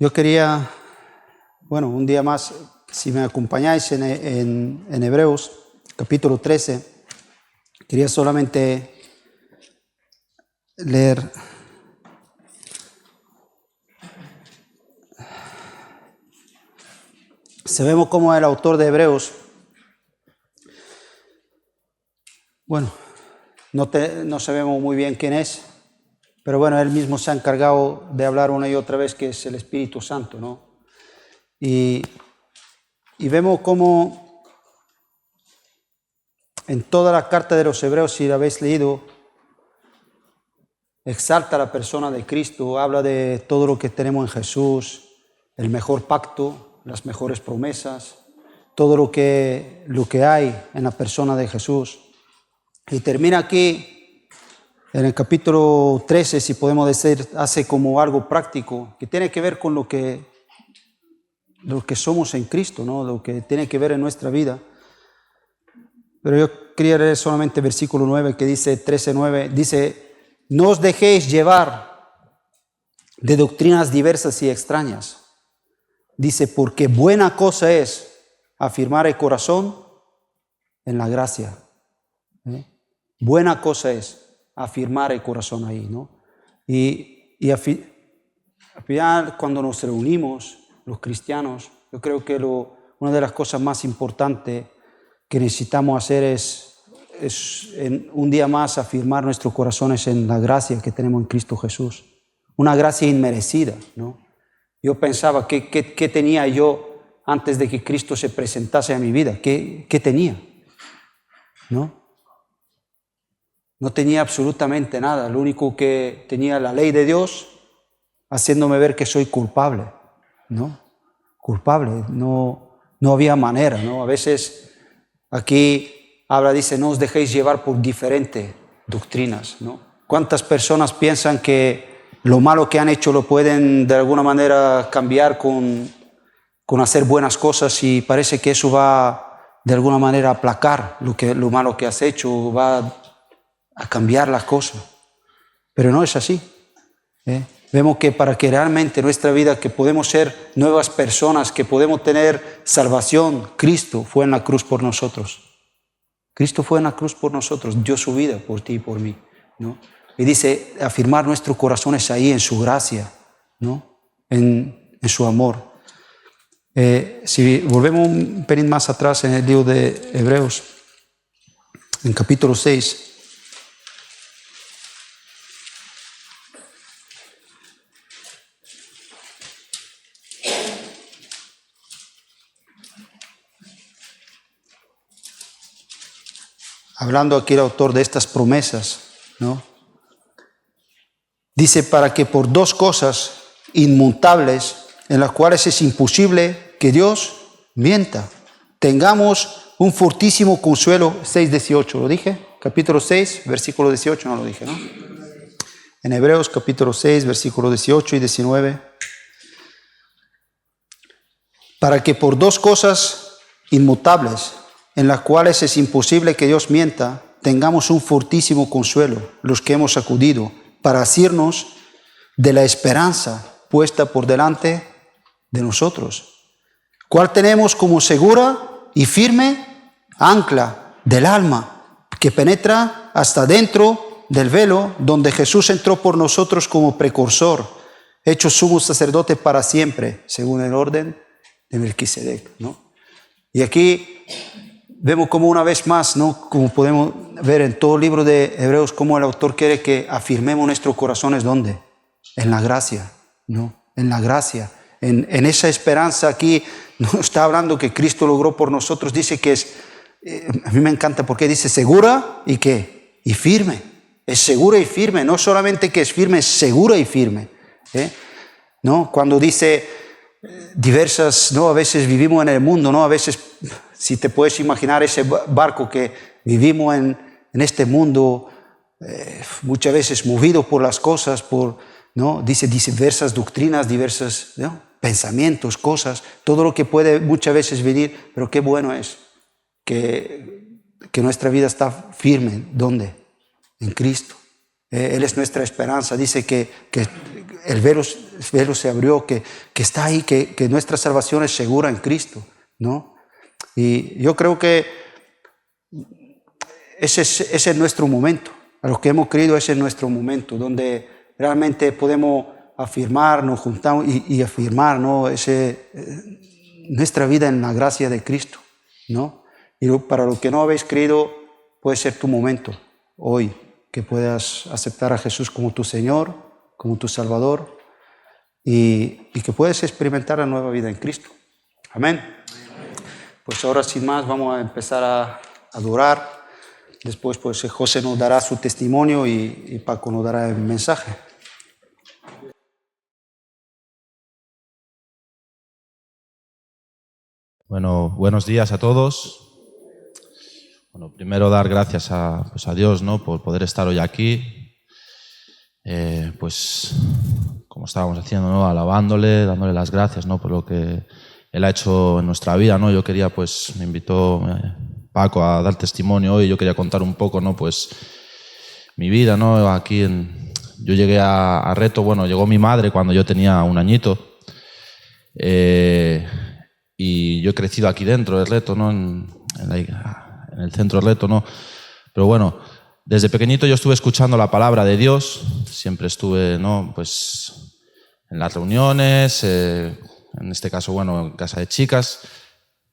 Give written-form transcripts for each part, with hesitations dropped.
Yo quería, un día más, si me acompañáis en Hebreos, capítulo 13, quería solamente leer sabemos cómo el autor de Hebreos, no sabemos muy bien quién es, pero él mismo se ha encargado de hablar una y otra vez que es el Espíritu Santo, ¿no? Y vemos cómo en toda la carta de los Hebreos, si la habéis leído, exalta a la persona de Cristo, habla de todo lo que tenemos en Jesús, el mejor pacto, las mejores promesas, todo lo que hay en la persona de Jesús. Y termina aquí, en el capítulo 13, si podemos decir, hace como algo práctico, que tiene que ver con lo que somos en Cristo, ¿no? Lo que tiene que ver en nuestra vida. Pero yo quería leer solamente el versículo 9, que dice, 13:9, dice, no os dejéis llevar de doctrinas diversas y extrañas. Dice, porque buena cosa es afirmar el corazón en la gracia. Buena cosa es afirmar el corazón ahí, ¿no? Y al final, cuando nos reunimos, los cristianos, yo creo que una de las cosas más importantes que necesitamos hacer es en un día más afirmar nuestros corazones en la gracia que tenemos en Cristo Jesús. Una gracia inmerecida, ¿no? Yo pensaba, ¿qué tenía yo antes de que Cristo se presentase a mi vida? ¿Qué tenía? ¿No? No tenía absolutamente nada. Lo único que tenía la ley de Dios haciéndome ver que soy culpable, ¿no? Culpable. No había manera, ¿no? A veces aquí dice, no os dejéis llevar por diferentes doctrinas, ¿no? ¿Cuántas personas piensan que lo malo que han hecho lo pueden de alguna manera cambiar con hacer buenas cosas, y parece que eso va de alguna manera a aplacar lo malo que has hecho, va a cambiar las cosas? Pero no es así, ¿eh? Vemos que para que realmente nuestra vida, que podemos ser nuevas personas, que podemos tener salvación, Cristo fue en la cruz por nosotros. Cristo fue en la cruz por nosotros, dio su vida por ti y por mí, ¿no? Y dice, afirmar nuestros corazones ahí en su gracia, ¿no? En su amor. Si volvemos un pelín más atrás en el libro de Hebreos, en capítulo 6, hablando aquí el autor de estas promesas, ¿no? Dice, para que por dos cosas inmutables, en las cuales es imposible que Dios mienta, tengamos un fortísimo consuelo. 6:18, ¿lo dije? Capítulo 6, versículo 18, no lo dije, ¿no? En Hebreos capítulo 6, versículo 18 y 19. Para que por dos cosas inmutables, en las cuales es imposible que Dios mienta, tengamos un fortísimo consuelo, los que hemos acudido, para asirnos de la esperanza puesta por delante de nosotros, cual tenemos como segura y firme ancla del alma, que penetra hasta dentro del velo, donde Jesús entró por nosotros como precursor, hecho sumo sacerdote para siempre, según el orden de Melquisedec, ¿no? Y aquí vemos como una vez más, ¿no? Como podemos ver en todo el libro de Hebreos, cómo el autor quiere que afirmemos nuestros corazones, ¿dónde? En la gracia, ¿no? En la gracia, en esa esperanza. Aquí no está hablando que Cristo logró por nosotros, dice que es, a mí me encanta porque dice segura y ¿qué? Y firme. Es segura y firme, no solamente que es firme, es segura y firme, ¿no? Cuando dice diversas, ¿no? A veces vivimos en el mundo, ¿no? A veces, si te puedes imaginar ese barco que vivimos en este mundo, muchas veces movido por las cosas, ¿no? Dice diversas doctrinas, diversos, ¿no? Pensamientos, cosas, todo lo que puede muchas veces venir, pero qué bueno es que nuestra vida está firme. ¿Dónde? En Cristo. Él es nuestra esperanza. Dice que el velo se abrió, que está ahí, que nuestra salvación es segura en Cristo, ¿no? Y yo creo que ese es nuestro momento. A los que hemos creído, ese es nuestro momento, donde realmente podemos afirmar, nos juntamos y afirmar, ¿no? Nuestra vida en la gracia de Cristo, ¿no? Y para los que no habéis creído, puede ser tu momento hoy, que puedas aceptar a Jesús como tu Señor, como tu Salvador, y que puedas experimentar la nueva vida en Cristo. Amén. Pues ahora, sin más, vamos a empezar a adorar. Después, pues, José nos dará su testimonio y Paco nos dará el mensaje. Bueno, buenos días a todos. Bueno, primero dar gracias a Dios, ¿no?, por poder estar hoy aquí. Pues, como estábamos haciendo, ¿no?, alabándole, dándole las gracias, ¿no?, por lo que Él ha hecho en nuestra vida, ¿no? Yo quería, pues, me invitó Paco a dar testimonio hoy. Yo quería contar un poco, ¿no?, pues, mi vida, ¿no? Yo llegué a Reto, bueno, llegó mi madre cuando yo tenía 1 añito. Y yo he crecido aquí dentro de Reto, ¿no?, en el centro de Reto, ¿no? Pero bueno, desde pequeñito yo estuve escuchando la palabra de Dios. Siempre estuve, ¿no?, pues, en las reuniones, en este caso, bueno, en casa de chicas,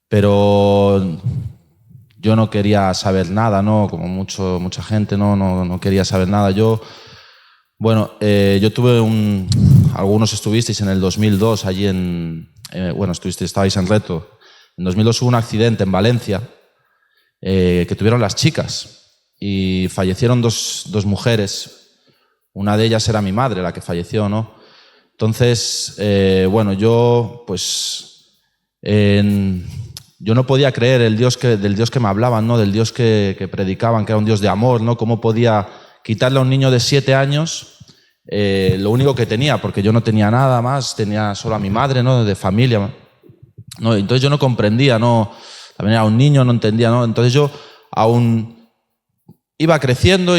pero yo no quería saber nada, ¿no?, como mucha gente, no quería saber nada. Yo tuve algunos estuvisteis en el 2002 allí estabais en Reto. En 2002 hubo un accidente en Valencia que tuvieron las chicas y fallecieron dos mujeres. Una de ellas era mi madre, la que falleció, ¿no? Entonces, yo no podía creer del Dios que me hablaban, ¿no?, del Dios que predicaban, que era un Dios de amor, ¿no? ¿Cómo podía quitarle a un niño de 7 años lo único que tenía? Porque yo no tenía nada más, tenía solo a mi madre, ¿no?, de familia, ¿no? Entonces yo no comprendía, ¿no? También era un niño, no entendía, ¿no? Entonces yo aún iba creciendo,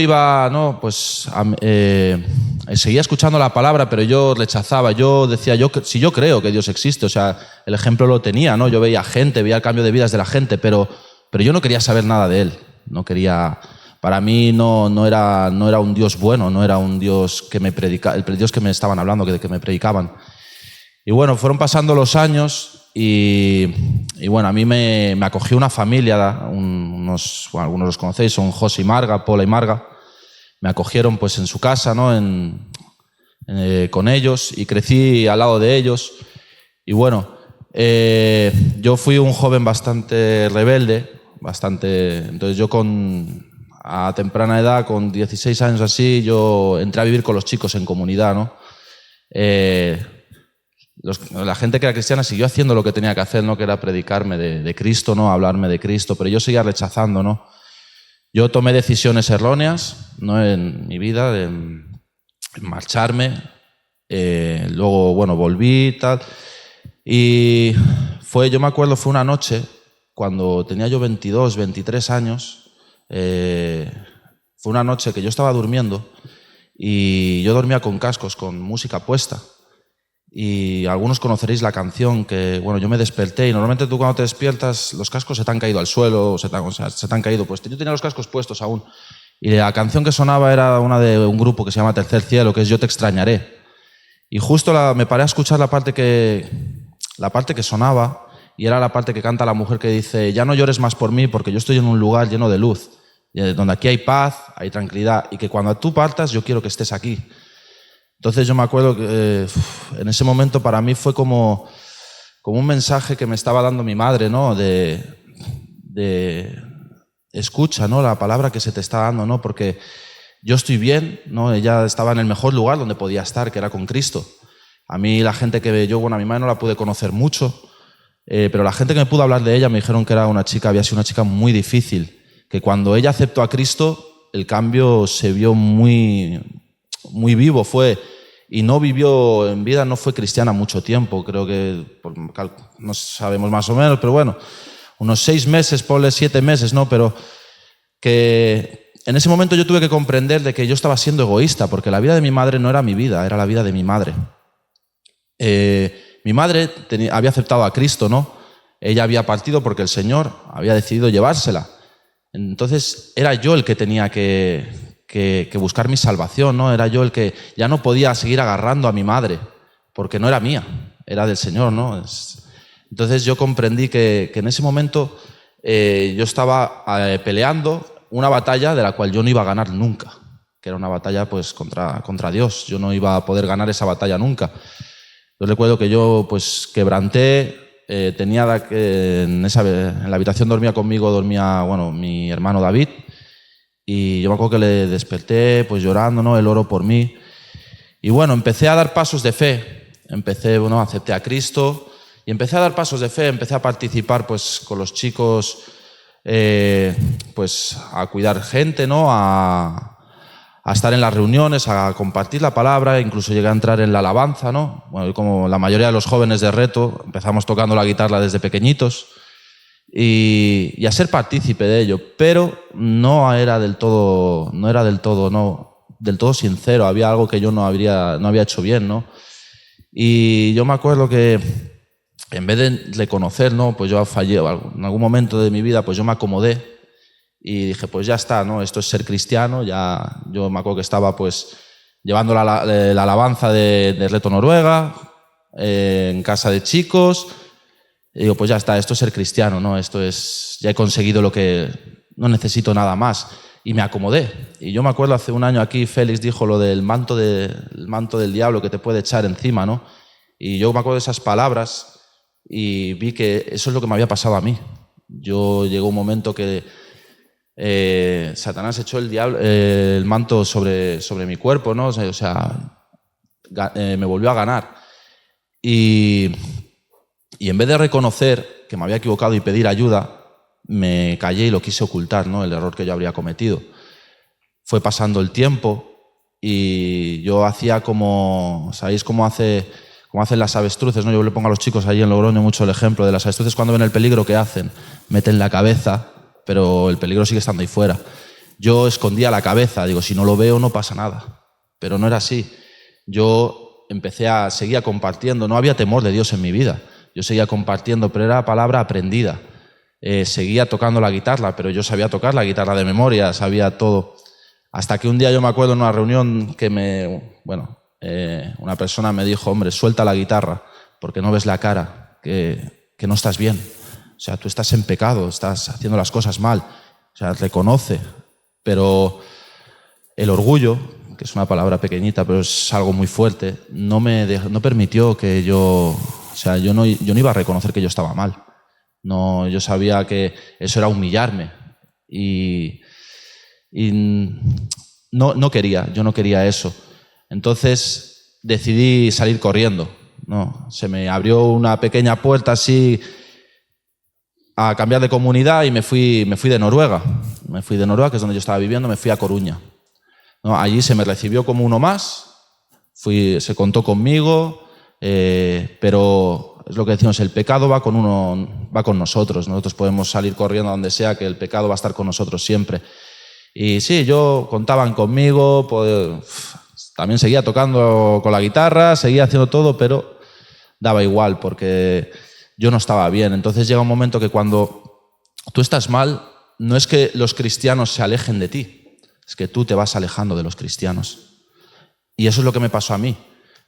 seguía escuchando la palabra, pero yo rechazaba. Yo decía, si yo creo que Dios existe, o sea, el ejemplo lo tenía, ¿no? Yo veía gente, veía el cambio de vidas de la gente, pero yo no quería saber nada de Él. No quería. Para mí no era un Dios bueno, no era un Dios que me predicaba, el Dios que me estaban hablando, que me predicaban. Y bueno, fueron pasando los años y bueno, a mí me acogió una familia, algunos los conocéis, son José y Marga, Pola y Marga. Me acogieron, pues, en su casa, ¿no?, con ellos, y crecí al lado de ellos. Y bueno, yo fui un joven bastante rebelde, entonces yo a temprana edad, con 16 años así, yo entré a vivir con los chicos en comunidad, ¿no? La gente que era cristiana siguió haciendo lo que tenía que hacer, ¿no?, que era predicarme de Cristo, ¿no?, hablarme de Cristo, pero yo seguía rechazando, ¿no? Yo tomé decisiones erróneas, ¿no?, en mi vida, en marcharme. Luego, bueno, volví y tal. Y yo me acuerdo, fue una noche, cuando tenía yo 22, 23 años, fue una noche que yo estaba durmiendo y yo dormía con cascos, con música puesta. Y algunos conoceréis la canción que, bueno, yo me desperté y normalmente tú cuando te despiertas los cascos se te han caído al suelo, se te han caído, pues yo tenía los cascos puestos aún. Y la canción que sonaba era una de un grupo que se llama Tercer Cielo, que es Yo te extrañaré. Y justo me paré a escuchar la parte que sonaba, y era la parte que canta la mujer que dice: ya no llores más por mí porque yo estoy en un lugar lleno de luz, donde aquí hay paz, hay tranquilidad, y que cuando tú partas yo quiero que estés aquí. Entonces yo me acuerdo que en ese momento para mí fue como un mensaje que me estaba dando mi madre, ¿no?, de escucha, ¿no?, la palabra que se te está dando, ¿no?, porque yo estoy bien, ¿no? Ella estaba en el mejor lugar donde podía estar, que era con Cristo. A mí la gente a mi madre no la pude conocer mucho, pero la gente que me pudo hablar de ella me dijeron que había sido una chica muy difícil, que cuando ella aceptó a Cristo el cambio se vio muy, muy vivo, y no vivió en vida, no fue cristiana mucho tiempo, creo que, no sabemos más o menos, pero bueno, unos 6 meses, ponle 7 meses, ¿no? Pero que en ese momento yo tuve que comprender de que yo estaba siendo egoísta, porque la vida de mi madre no era mi vida, era la vida de mi madre. Mi madre había aceptado a Cristo, ¿no? Ella había partido porque el Señor había decidido llevársela. Entonces era yo el que tenía que buscar mi salvación, ¿no? Era yo el que ya no podía seguir agarrando a mi madre, porque no era mía, era del Señor, ¿no? Entonces yo comprendí que en ese momento yo estaba peleando una batalla de la cual yo no iba a ganar nunca, que era una batalla pues contra Dios. Yo no iba a poder ganar esa batalla nunca. Yo recuerdo que yo pues quebranté, en la habitación dormía mi hermano David, y yo me acuerdo que le desperté pues llorando, ¿no? Él oró por mí. Y bueno, empecé a dar pasos de fe. Acepté a Cristo y empecé a dar pasos de fe, empecé a participar pues con los chicos, pues a cuidar gente, ¿no? A estar en las reuniones, a compartir la palabra, incluso llegué a entrar en la alabanza, ¿no? Bueno, como la mayoría de los jóvenes de Reto, empezamos tocando la guitarra desde pequeñitos y a ser partícipe de ello, pero no era del todo sincero, había algo que yo no había hecho bien, ¿no? Y yo me acuerdo que en vez de conocer, ¿no? Pues yo fallé, en algún momento de mi vida pues yo me acomodé y dije, pues ya está, ¿no? Esto es ser cristiano. Ya, yo me acuerdo que estaba pues llevando la alabanza de Reto Noruega, en casa de chicos, y digo, pues ya está, esto es ser cristiano, ¿no? Ya he conseguido lo que, no necesito nada más. Y me acomodé. Y yo me acuerdo hace un año aquí, Félix dijo lo del manto del diablo que te puede echar encima, ¿no? Y yo me acuerdo de esas palabras y vi que eso es lo que me había pasado a mí. Llegó un momento que Satanás echó el manto sobre mi cuerpo, ¿no? O sea, me volvió a ganar. Y en vez de reconocer que me había equivocado y pedir ayuda, me callé y lo quise ocultar, ¿no? El error que yo habría cometido. Fue pasando el tiempo y yo hacía ¿sabéis cómo hacen las avestruces, ¿no? Yo le pongo a los chicos ahí en Logroño mucho el ejemplo de las avestruces cuando ven el peligro, ¿qué hacen? Meten la cabeza, pero el peligro sigue estando ahí fuera. Yo escondía la cabeza, digo, si no lo veo no pasa nada. Pero no era así. Yo seguía compartiendo, no había temor de Dios en mi vida. Yo seguía compartiendo, pero era palabra aprendida. Seguía tocando la guitarra, pero yo sabía tocar la guitarra de memoria, sabía todo. Hasta que un día yo me acuerdo en una reunión que una persona me dijo, hombre, suelta la guitarra, porque no ves la cara, que no estás bien. O sea, tú estás en pecado, estás haciendo las cosas mal. O sea, reconoce. Pero el orgullo, que es una palabra pequeñita, pero es algo muy fuerte, no permitió que yo no iba a reconocer que yo estaba mal. No, yo sabía que eso era humillarme y yo no quería eso. Entonces decidí salir corriendo, ¿no? Se me abrió una pequeña puerta así a cambiar de comunidad y me fui de Noruega. Me fui de Noruega, que es donde yo estaba viviendo, me fui a Coruña, ¿no? Allí se me recibió como uno más, se contó conmigo, pero es lo que decimos, el pecado va con nosotros. Nosotros podemos salir corriendo a donde sea, que el pecado va a estar con nosotros siempre. Y sí, contaban conmigo, también seguía tocando con la guitarra, seguía haciendo todo, pero daba igual porque yo no estaba bien. Entonces llega un momento que cuando tú estás mal, no es que los cristianos se alejen de ti, es que tú te vas alejando de los cristianos. Y eso es lo que me pasó a mí.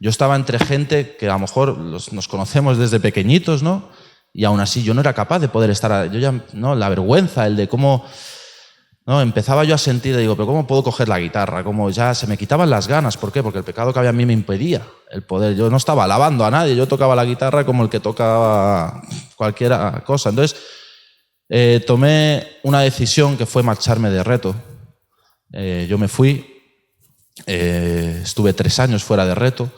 Yo estaba entre gente que a lo mejor nos conocemos desde pequeñitos, ¿no? Y aún así yo no era capaz de poder estar... la vergüenza, el de cómo... ¿no? Empezaba yo a sentir, digo, pero ¿cómo puedo coger la guitarra? Como ya se me quitaban las ganas. ¿Por qué? Porque el pecado que había en mí me impedía el poder. Yo no estaba alabando a nadie, yo tocaba la guitarra como el que tocaba cualquier cosa. Entonces tomé una decisión que fue marcharme de Reto. Yo me fui, estuve 3 años fuera de Reto.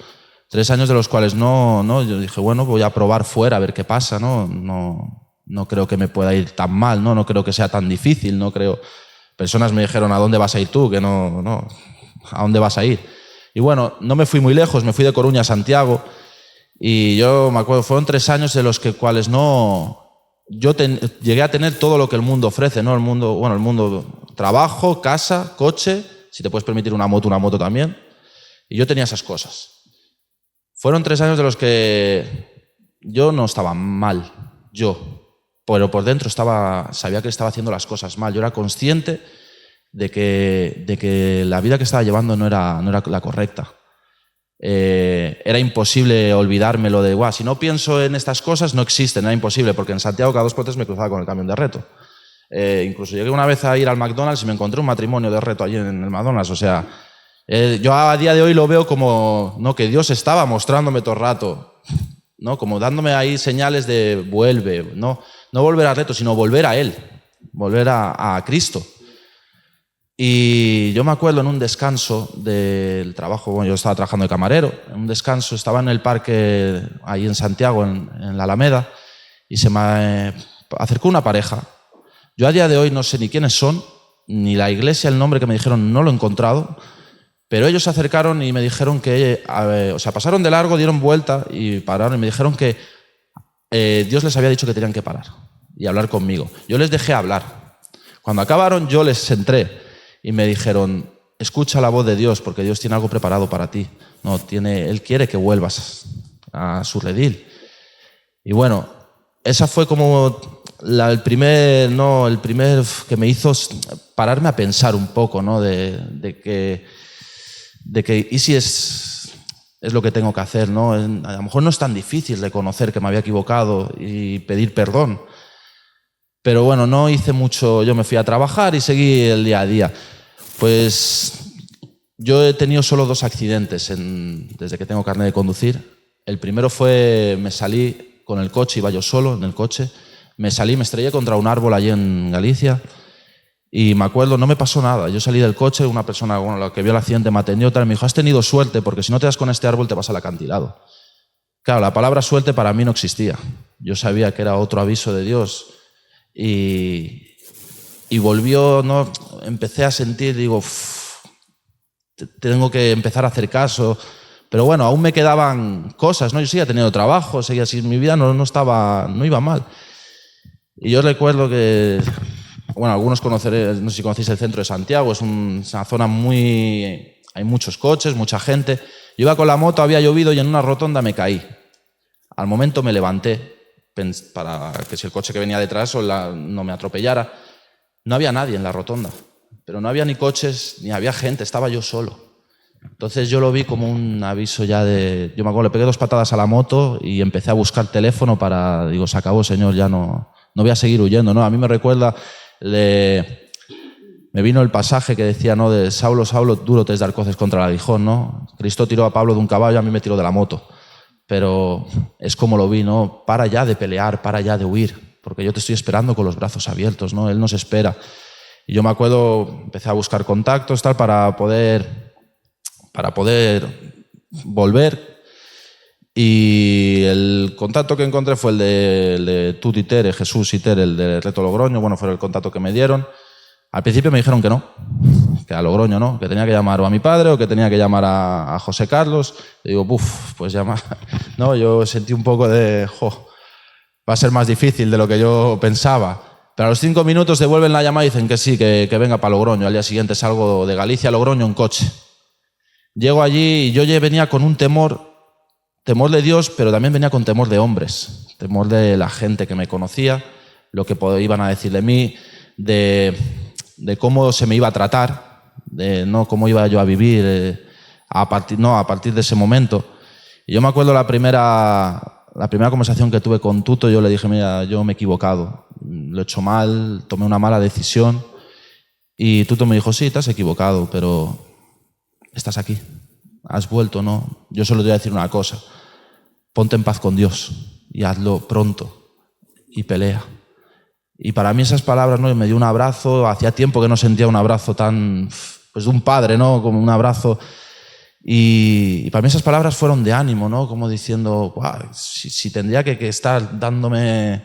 3 años de los cuales yo dije, bueno, voy a probar fuera a ver qué pasa, no creo que me pueda ir tan mal, no creo que sea tan difícil, no creo. Personas me dijeron, ¿a dónde vas a ir tú? Que no, ¿a dónde vas a ir? Y bueno, no me fui muy lejos, me fui de Coruña a Santiago y yo me acuerdo, fueron 3 años de los cuales yo llegué a tener todo lo que el mundo ofrece, ¿no? El mundo Trabajo, casa, coche, si te puedes permitir una moto también. Y yo tenía esas cosas. Fueron 3 años de los que yo no estaba mal, pero por dentro sabía que estaba haciendo las cosas mal. Yo era consciente de que la vida que estaba llevando no era la correcta. Era imposible olvidármelo de, si no pienso en estas cosas no existen, era imposible, porque en Santiago cada 2 por 3 me cruzaba con el camión de reto. Incluso llegué una vez a ir al McDonald's y me encontré un matrimonio de reto allí en el McDonald's. O sea, yo a día de hoy lo veo como que Dios estaba mostrándome todo el rato, ¿no? Como dándome ahí señales de vuelve, no volver al reto, sino volver a Él, volver a Cristo. Y yo me acuerdo en un descanso del trabajo, yo estaba trabajando de camarero, en un descanso estaba en el parque ahí en Santiago, en la Alameda, y se me acercó una pareja. Yo a día de hoy no sé ni quiénes son, ni la iglesia, el nombre que me dijeron no lo he encontrado, pero ellos se acercaron y me dijeron que, pasaron de largo, dieron vuelta y pararon y me dijeron que Dios les había dicho que tenían que parar y hablar conmigo. Yo les dejé hablar. Cuando acabaron yo les entré y me dijeron, escucha la voz de Dios porque Dios tiene algo preparado para ti. Él quiere que vuelvas a su redil. Y bueno, esa fue como el primer que me hizo pararme a pensar un poco, ¿no? de que y si es lo que tengo que hacer, ¿no? A lo mejor no es tan difícil reconocer que me había equivocado y pedir perdón. Pero bueno, no hice mucho, yo me fui a trabajar y seguí el día a día. Pues yo he tenido solo 2 accidentes desde que tengo carnet de conducir. El primero fue, me salí con el coche, iba yo solo en el coche, me estrellé contra un árbol allí en Galicia y me acuerdo, no me pasó nada. Yo salí del coche, una persona la que vio el accidente me atendió y me dijo, has tenido suerte porque si no te das con este árbol te vas al acantilado. Claro, la palabra suerte para mí no existía. Yo sabía que era otro aviso de Dios. Y volvió, ¿no? Empecé a sentir, digo, tengo que empezar a hacer caso. Pero bueno, aún me quedaban cosas, ¿no? Yo seguía teniendo trabajo, seguía así, mi vida no iba mal. Y yo recuerdo que, bueno, algunos conoceréis, no sé si conocéis el centro de Santiago, es una zona hay muchos coches, mucha gente. Yo iba con la moto, había llovido y en una rotonda me caí. Al momento me levanté para que si el coche que venía detrás no me atropellara. No había nadie en la rotonda, pero no había ni coches, ni había gente, estaba yo solo. Entonces yo lo vi como un aviso ya yo me acuerdo, le pegué 2 patadas a la moto y empecé a buscar teléfono digo, se acabó, Señor, ya no voy a seguir huyendo, ¿no? A mí me recuerda, me vino el pasaje que decía, ¿no? De Saulo, Saulo, duro te es dar coces contra el aguijón, ¿no? Cristo tiró a Pablo de un caballo, a mí me tiró de la moto. Pero es como lo vi, ¿no? Para ya de pelear, para ya de huir, porque yo te estoy esperando con los brazos abiertos, ¿no? Él nos espera. Y yo me acuerdo, empecé a buscar contactos para poder volver. Y el contacto que encontré fue el de Tut Iter, Jesús Iter, el de Reto Logroño. Bueno, fue el contacto que me dieron. Al principio me dijeron que no, que a Logroño no, que tenía que llamar o a mi padre o que tenía que llamar a José Carlos. Y digo, pues llamar. No, yo sentí un poco va a ser más difícil de lo que yo pensaba. Pero a los 5 minutos devuelven la llamada y dicen que sí, que venga para Logroño. Al día siguiente salgo de Galicia a Logroño en coche. Llego allí y yo ya venía con un temor de Dios, pero también venía con temor de hombres, temor de la gente que me conocía, lo que iban a decir de mí, de cómo se me iba a tratar, de cómo iba yo a vivir a partir de ese momento. Y yo me acuerdo la primera conversación que tuve con Tuto, yo le dije, mira, yo me he equivocado, lo he hecho mal, tomé una mala decisión. Y Tuto me dijo, sí, te has equivocado, pero estás aquí, has vuelto, ¿no? Yo solo te voy a decir una cosa, ponte en paz con Dios y hazlo pronto y pelea. Y para mí esas palabras, ¿no? Me dio un abrazo, hacía tiempo que no sentía un abrazo tan, pues de un padre, ¿no? Como un abrazo. Y para mí esas palabras fueron de ánimo, ¿no? Como diciendo, si tendría que estar dándome,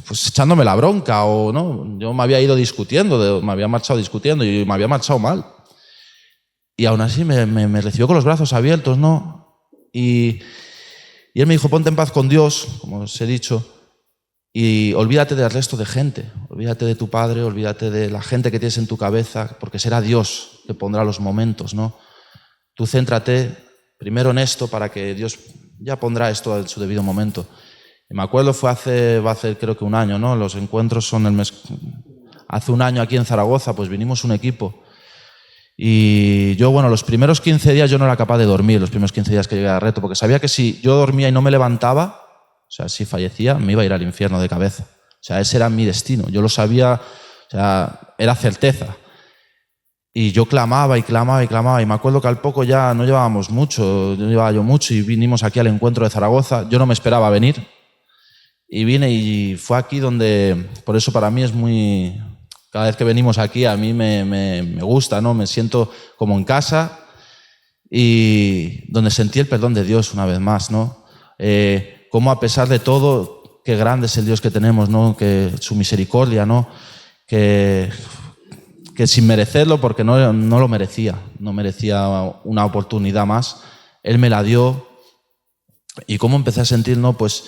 pues echándome la bronca o no. Yo me había ido discutiendo, me había marchado discutiendo y me había marchado mal. Y aún así me recibió con los brazos abiertos, ¿no? Y él me dijo, ponte en paz con Dios, como os he dicho, y olvídate del resto de gente, Olvídate de tu padre, olvídate de la gente que tienes en tu cabeza, porque será Dios que pondrá los momentos, ¿no? Tú céntrate primero en esto para que Dios ya pondrá esto en su debido momento. Y me acuerdo, va a hacer creo que un año, ¿no? Los encuentros son el mes... Hace un año aquí en Zaragoza, pues vinimos un equipo. Y yo, bueno, los primeros 15 días yo no era capaz de dormir, los primeros 15 días que llegué a Reto, porque sabía que si yo dormía y no me levantaba, o sea, si fallecía, me iba a ir al infierno de cabeza. O sea, ese era mi destino. Yo lo sabía, o sea, era certeza. Y yo clamaba y clamaba y clamaba. Y me acuerdo que al poco ya no llevábamos mucho, no llevaba yo mucho, y vinimos aquí al encuentro de Zaragoza. Yo no me esperaba venir. Y vine y fue aquí donde, por eso para mí es muy... Cada vez que venimos aquí a mí me gusta, ¿no? Me siento como en casa y donde sentí el perdón de Dios una vez más, ¿no? Cómo a pesar de todo, qué grande es el Dios que tenemos, ¿no? Que su misericordia, ¿no? Que sin merecerlo, porque no lo merecía, no merecía una oportunidad más, Él me la dio. Y cómo empecé a sentir, ¿no? Pues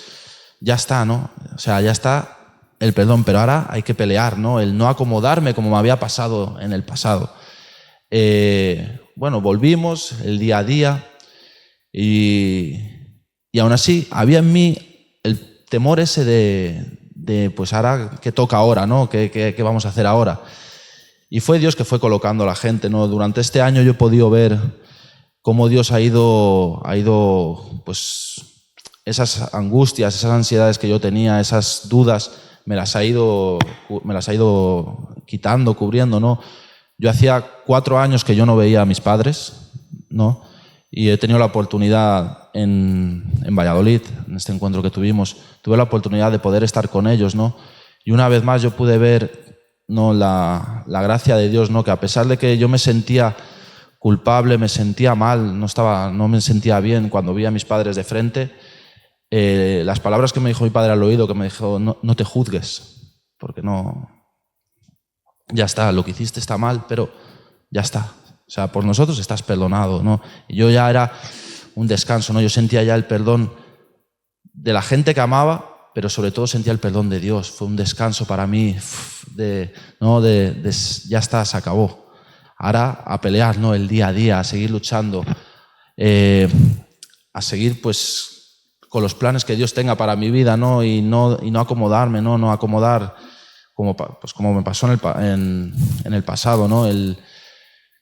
ya está, ¿no? O sea, ya está el perdón, pero ahora hay que pelear, ¿no? El no acomodarme como me había pasado en el pasado. Bueno, volvimos el día a día y aún así había en mí el temor ese de pues ahora, ¿qué toca ahora, no? ¿Qué vamos a hacer ahora? Y fue Dios que fue colocando a la gente, ¿no? Durante este año yo he podido ver cómo Dios ha ido pues esas angustias, esas ansiedades que yo tenía, esas dudas, me las ha ido quitando, cubriendo, ¿no? Yo hacía 4 años que yo no veía a mis padres, ¿no? Y he tenido la oportunidad en Valladolid, en este encuentro que tuvimos, tuve la oportunidad de poder estar con ellos, ¿no? Y una vez más yo pude ver, ¿no? la gracia de Dios, ¿no? Que a pesar de que yo me sentía culpable, me sentía mal, no me sentía bien cuando vi a mis padres de frente, las palabras que me dijo mi padre al oído, que me dijo, no te juzgues, porque no, ya está, lo que hiciste está mal, pero ya está. O sea, por nosotros estás perdonado, ¿no? Y yo ya era un descanso, ¿no? Yo sentía ya el perdón de la gente que amaba, pero sobre todo sentía el perdón de Dios. Fue un descanso para mí, ya está, se acabó. Ahora a pelear, ¿no? El día a día, a seguir luchando, a seguir, pues, con los planes que Dios tenga para mi vida, ¿no? Y no acomodarme, ¿no? No acomodar como me pasó en el pasado, ¿no?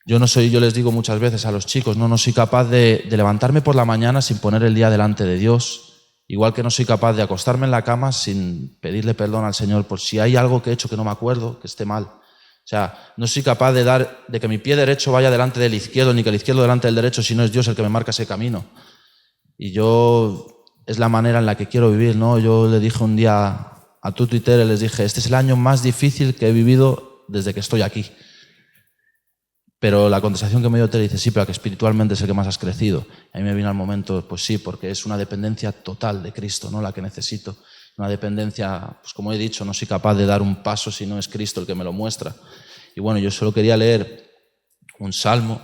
Yo les digo muchas veces a los chicos, no soy capaz de levantarme por la mañana sin poner el día delante de Dios, igual que no soy capaz de acostarme en la cama sin pedirle perdón al Señor por si hay algo que he hecho que no me acuerdo, que esté mal. O sea, no soy capaz de que mi pie derecho vaya delante del izquierdo, ni que el izquierdo delante del derecho, si no es Dios el que me marca ese camino. Y es la manera en la que quiero vivir, ¿no? Yo le dije un día a tu Twitter, les dije, este es el año más difícil que he vivido desde que estoy aquí. Pero la contestación que me dio te dice, sí, pero que espiritualmente es el que más has crecido. Y a mí me vino al momento, pues sí, porque es una dependencia total de Cristo, ¿no? La que necesito. Una dependencia, pues como he dicho, no soy capaz de dar un paso si no es Cristo el que me lo muestra. Y bueno, yo solo quería leer un salmo.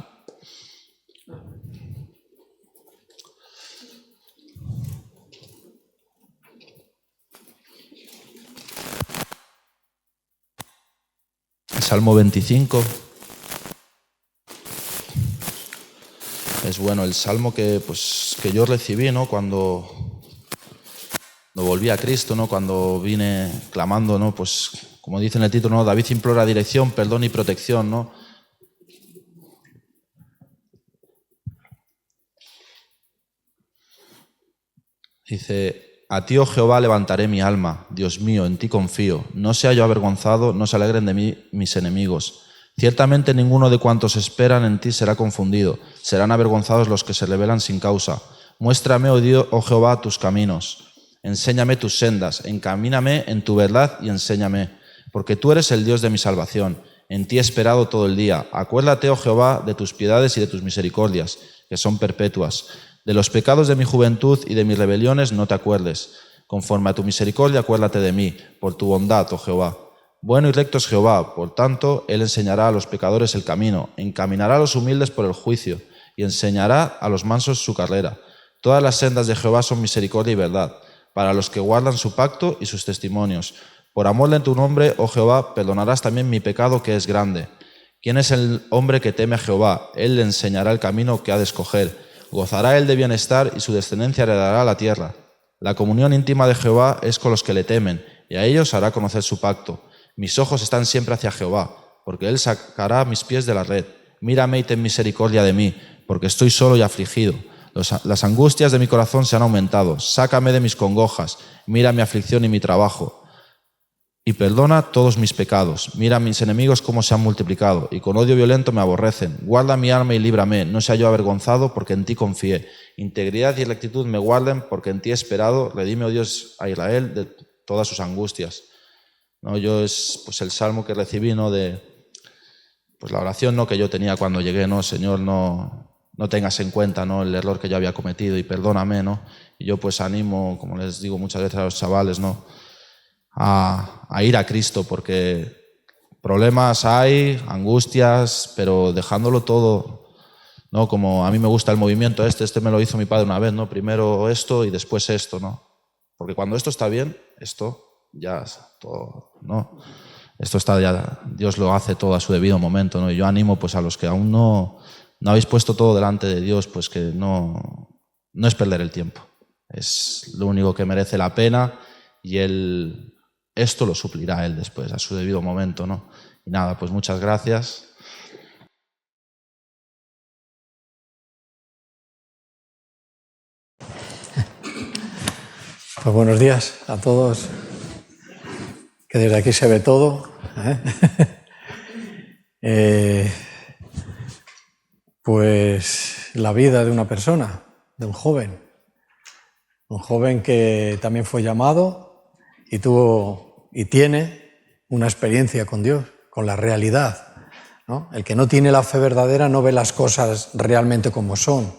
El Salmo 25. Es bueno, el salmo que yo recibí, ¿no? Cuando volví a Cristo, ¿no? Cuando vine clamando, ¿no? Pues como dice en el título, ¿no? David implora dirección, perdón y protección, ¿no? Dice, a ti, oh Jehová, levantaré mi alma, Dios mío, en ti confío. No sea yo avergonzado, no se alegren de mí mis enemigos. Ciertamente ninguno de cuantos esperan en ti será confundido. Serán avergonzados los que se rebelan sin causa. Muéstrame, oh Dios, oh Jehová, tus caminos. Enséñame tus sendas. Encamíname en tu verdad y enséñame. Porque tú eres el Dios de mi salvación. En ti he esperado todo el día. Acuérdate, oh Jehová, de tus piedades y de tus misericordias, que son perpetuas. De los pecados de mi juventud y de mis rebeliones no te acuerdes. Conforme a tu misericordia, acuérdate de mí, por tu bondad, oh Jehová. Bueno y recto es Jehová, por tanto, Él enseñará a los pecadores el camino, encaminará a los humildes por el juicio, y enseñará a los mansos su carrera. Todas las sendas de Jehová son misericordia y verdad, para los que guardan su pacto y sus testimonios. Por amor de tu nombre, oh Jehová, perdonarás también mi pecado que es grande. ¿Quién es el hombre que teme a Jehová? Él le enseñará el camino que ha de escoger. Gozará él de bienestar y su descendencia heredará la tierra. La comunión íntima de Jehová es con los que le temen, y a ellos hará conocer su pacto. Mis ojos están siempre hacia Jehová, porque él sacará mis pies de la red. Mírame y ten misericordia de mí, porque estoy solo y afligido. Las angustias de mi corazón se han aumentado. Sácame de mis congojas. Mira mi aflicción y mi trabajo. Y perdona todos mis pecados. Mira a mis enemigos cómo se han multiplicado, y con odio violento me aborrecen. Guarda mi alma y líbrame, no sea yo avergonzado, porque en ti confié. Integridad y rectitud me guarden, porque en ti he esperado. Redime, oh Dios, a Israel de todas sus angustias. ¿No? Yo es pues el salmo que recibí, ¿no? De pues la oración, ¿no? Que yo tenía cuando llegué, ¿no? Señor, no tengas en cuenta, ¿no? El error que yo había cometido y perdóname, ¿no? Y yo pues animo, como les digo muchas veces a los chavales, ¿no? A ir a Cristo, porque problemas hay, angustias, pero dejándolo todo, ¿no? Como a mí me gusta el movimiento este me lo hizo mi padre una vez, ¿no? Primero esto y después esto, ¿no? Porque cuando esto está bien, esto ya todo, ¿no? Esto está ya, Dios lo hace todo a su debido momento, ¿no? Y yo animo pues a los que aún no habéis puesto todo delante de Dios, pues que no es perder el tiempo. Es lo único que merece la pena, y esto lo suplirá Él después, a su debido momento, ¿no? Y nada, pues muchas gracias. Pues buenos días a todos, que desde aquí se ve todo. Pues la vida de una persona, de un joven que también fue llamado y tuvo y tiene una experiencia con Dios, con la realidad, ¿no? El que no tiene la fe verdadera no ve las cosas realmente como son.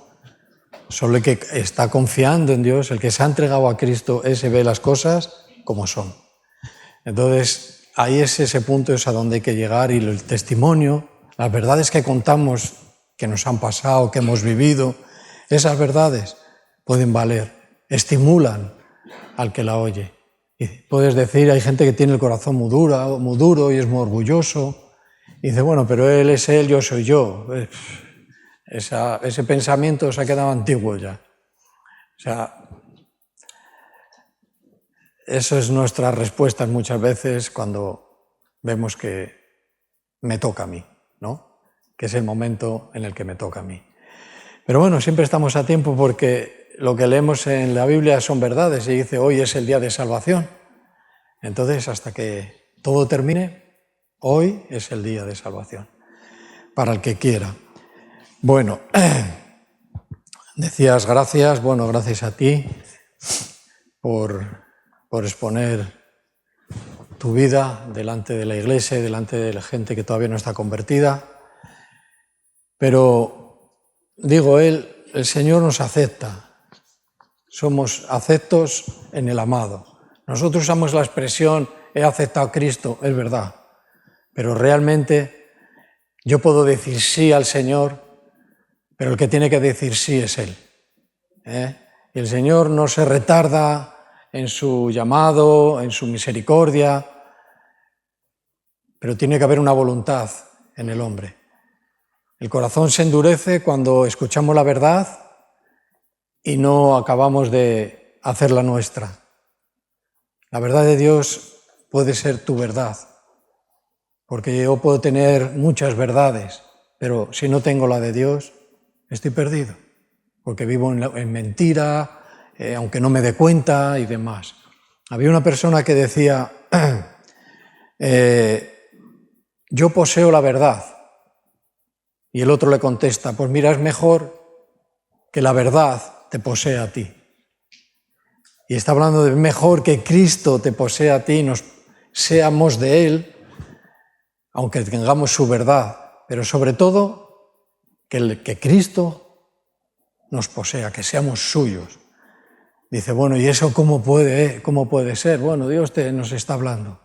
Solo el que está confiando en Dios, el que se ha entregado a Cristo, ese ve las cosas como son. Entonces, ahí es ese punto, es a donde hay que llegar, y el testimonio, las verdades que contamos, que nos han pasado, que hemos vivido, esas verdades pueden valer, estimulan al que la oye. Y puedes decir, hay gente que tiene el corazón muy duro y es muy orgulloso, y dice, bueno, pero él es él, yo soy yo. Ese pensamiento se ha quedado antiguo ya. O sea, eso es nuestra respuesta muchas veces cuando vemos que me toca a mí, ¿no? Que es el momento en el que me toca a mí. Pero bueno, siempre estamos a tiempo, porque lo que leemos en la Biblia son verdades, y dice, hoy es el día de salvación. Entonces, hasta que todo termine, hoy es el día de salvación, para el que quiera. Bueno, decías gracias, bueno, gracias a ti por exponer tu vida delante de la iglesia y delante de la gente que todavía no está convertida. Pero, digo, el Señor nos acepta. Somos aceptos en el amado. Nosotros usamos la expresión, he aceptado a Cristo, es verdad. Pero realmente yo puedo decir sí al Señor, pero el que tiene que decir sí es Él. Y el Señor no se retarda en su llamado, en su misericordia, pero tiene que haber una voluntad en el hombre. El corazón se endurece cuando escuchamos la verdad y no acabamos de hacerla nuestra. La verdad de Dios puede ser tu verdad, porque yo puedo tener muchas verdades, pero si no tengo la de Dios, estoy perdido, porque vivo en mentira, aunque no me dé cuenta y demás. Había una persona que decía, yo poseo la verdad, y el otro le contesta, pues mira, es mejor que la verdad te posea a ti. Y está hablando de mejor que Cristo te posea a ti, nos seamos de Él, aunque tengamos su verdad, pero sobre todo que Cristo nos posea, que seamos suyos. Dice, bueno, ¿y eso cómo puede ser? Bueno, Dios nos está hablando,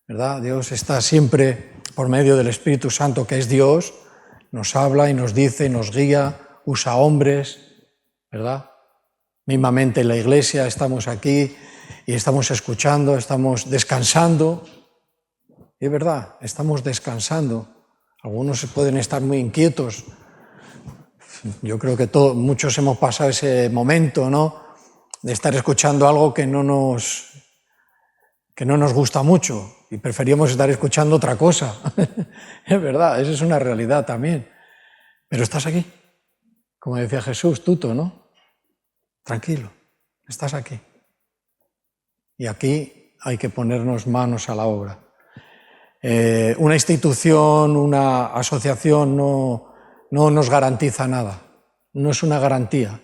¿verdad? Dios está siempre por medio del Espíritu Santo, que es Dios, nos habla y nos dice, nos guía, usa hombres, ¿verdad? Mismamente en la iglesia estamos aquí y estamos escuchando, estamos descansando. Y es verdad, estamos descansando. Algunos pueden estar muy inquietos. Yo creo que muchos hemos pasado ese momento, ¿no?, de estar escuchando algo que no nos gusta mucho y preferíamos estar escuchando otra cosa. Es verdad, esa es una realidad también. Pero estás aquí, como decía Jesús, tuto, ¿no? Tranquilo, estás aquí. Y aquí hay que ponernos manos a la obra. Una institución, una asociación no nos garantiza nada, no es una garantía.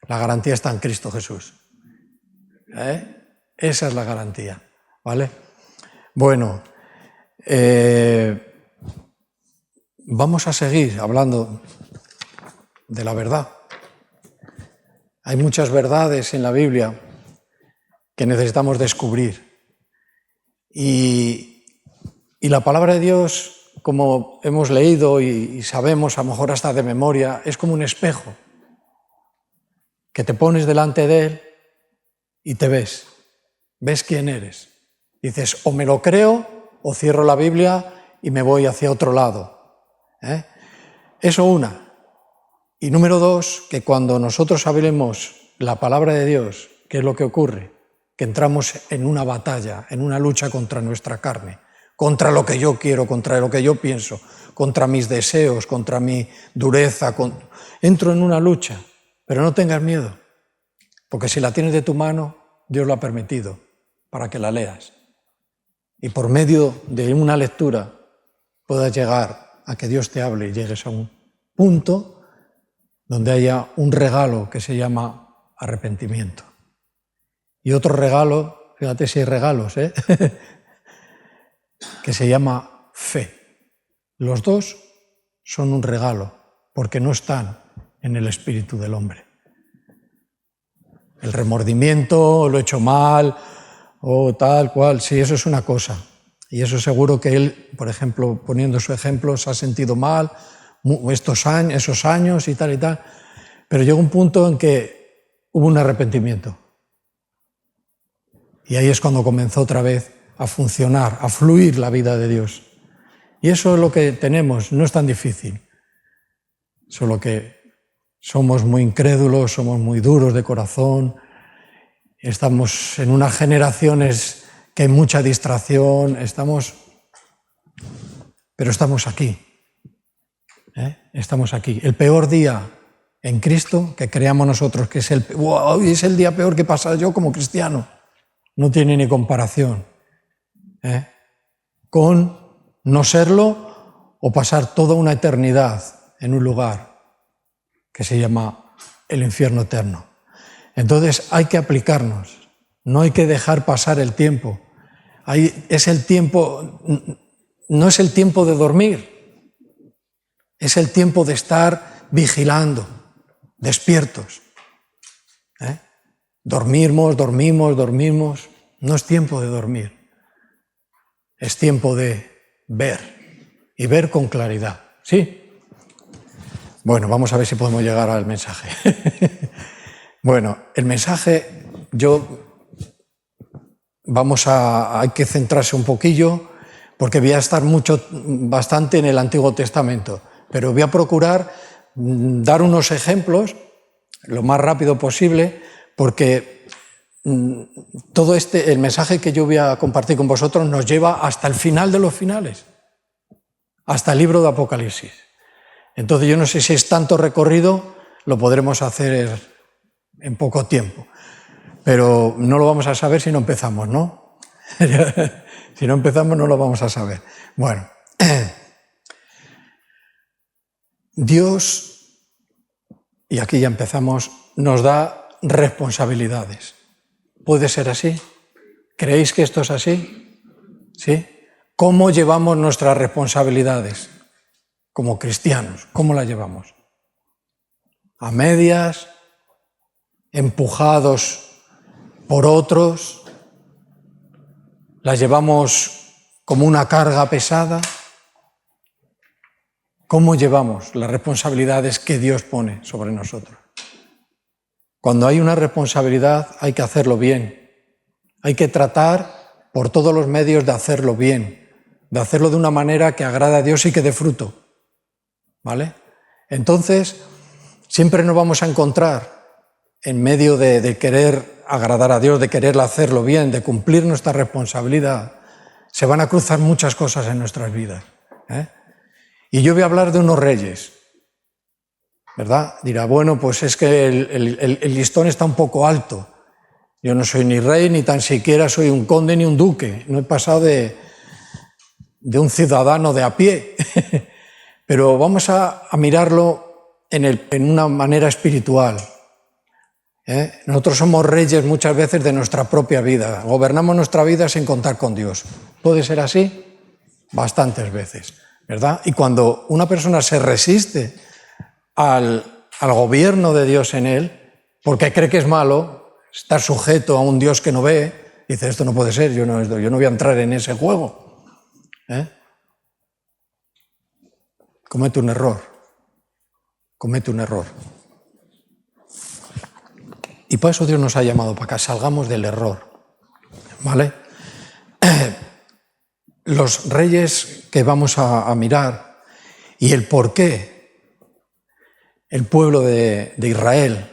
La garantía está en Cristo Jesús. Esa es la garantía, ¿vale? Bueno, vamos a seguir hablando de la verdad. Hay muchas verdades en la Biblia que necesitamos descubrir. Y la palabra de Dios, como hemos leído y sabemos, a lo mejor hasta de memoria, es como un espejo que te pones delante de él y te ves quién eres. Dices, o me lo creo o cierro la Biblia y me voy hacia otro lado. Eso una. Y número dos, que cuando nosotros hablemos la palabra de Dios, ¿qué es lo que ocurre? Que entramos en una batalla, en una lucha contra nuestra carne, contra lo que yo quiero, contra lo que yo pienso, contra mis deseos, contra mi dureza. Entro en una lucha, pero no tengas miedo, porque si la tienes de tu mano, Dios lo ha permitido para que la leas. Y por medio de una lectura puedas llegar a que Dios te hable y llegues a un punto donde haya un regalo que se llama arrepentimiento. Y otro regalo, fíjate si hay regalos, que se llama fe. Los dos son un regalo, porque no están en el espíritu del hombre. El remordimiento, lo he hecho mal, o tal cual, sí, eso es una cosa. Y eso seguro que él, por ejemplo, poniendo su ejemplo, se ha sentido mal esos años y tal. Pero llegó un punto en que hubo un arrepentimiento. Y ahí es cuando comenzó otra vez a funcionar, a fluir la vida de Dios. Y eso es lo que tenemos, no es tan difícil. Solo que somos muy incrédulos, somos muy duros de corazón, estamos en unas generaciones que hay mucha distracción, pero estamos aquí. Estamos aquí. El peor día en Cristo, que creamos nosotros que hoy es el día peor que pasa yo como cristiano, no tiene ni comparación con no serlo o pasar toda una eternidad en un lugar que se llama el infierno eterno. Entonces hay que aplicarnos, no hay que dejar pasar el tiempo. No es el tiempo de dormir, es el tiempo de estar vigilando, despiertos. Dormimos, no es tiempo de dormir, es tiempo de ver y ver con claridad. ¿Sí? Bueno, vamos a ver si podemos llegar al mensaje. Bueno, el mensaje, hay que centrarse un poquillo, porque voy a estar bastante en el Antiguo Testamento, pero voy a procurar dar unos ejemplos lo más rápido posible, porque el mensaje que yo voy a compartir con vosotros nos lleva hasta el final de los finales, hasta el libro de Apocalipsis. Entonces yo no sé si es tanto recorrido, lo podremos hacer en poco tiempo, pero no lo vamos a saber si no empezamos, ¿no? Si no empezamos no lo vamos a saber. Bueno, Dios, y aquí ya empezamos, nos da responsabilidades. ¿Puede ser así? ¿Creéis que esto es así? ¿Sí? ¿Cómo llevamos nuestras responsabilidades como cristianos? ¿Cómo las llevamos? ¿A medias? ¿Empujados por otros? ¿Las llevamos como una carga pesada? ¿Cómo llevamos las responsabilidades que Dios pone sobre nosotros? Cuando hay una responsabilidad hay que hacerlo bien. Hay que tratar por todos los medios de hacerlo bien, de hacerlo de una manera que agrade a Dios y que dé fruto. ¿Vale? Entonces, siempre nos vamos a encontrar en medio de querer agradar a Dios, de querer hacerlo bien, de cumplir nuestra responsabilidad. Se van a cruzar muchas cosas en nuestras vidas. Y yo voy a hablar de unos reyes, ¿verdad? Dirá, bueno, pues es que el listón está un poco alto. Yo no soy ni rey, ni tan siquiera soy un conde ni un duque. No he pasado de un ciudadano de a pie. Pero vamos a mirarlo en una manera espiritual. Nosotros somos reyes muchas veces de nuestra propia vida. Gobernamos nuestra vida sin contar con Dios. ¿Puede ser así? Bastantes veces, ¿verdad? Y cuando una persona se resiste al gobierno de Dios en él, porque cree que es malo, estar sujeto a un Dios que no ve, dice, esto no puede ser, yo no voy a entrar en ese juego. Comete un error. Y por eso Dios nos ha llamado para que salgamos del error. ¿Vale? Los reyes que vamos a mirar y el por qué el pueblo de Israel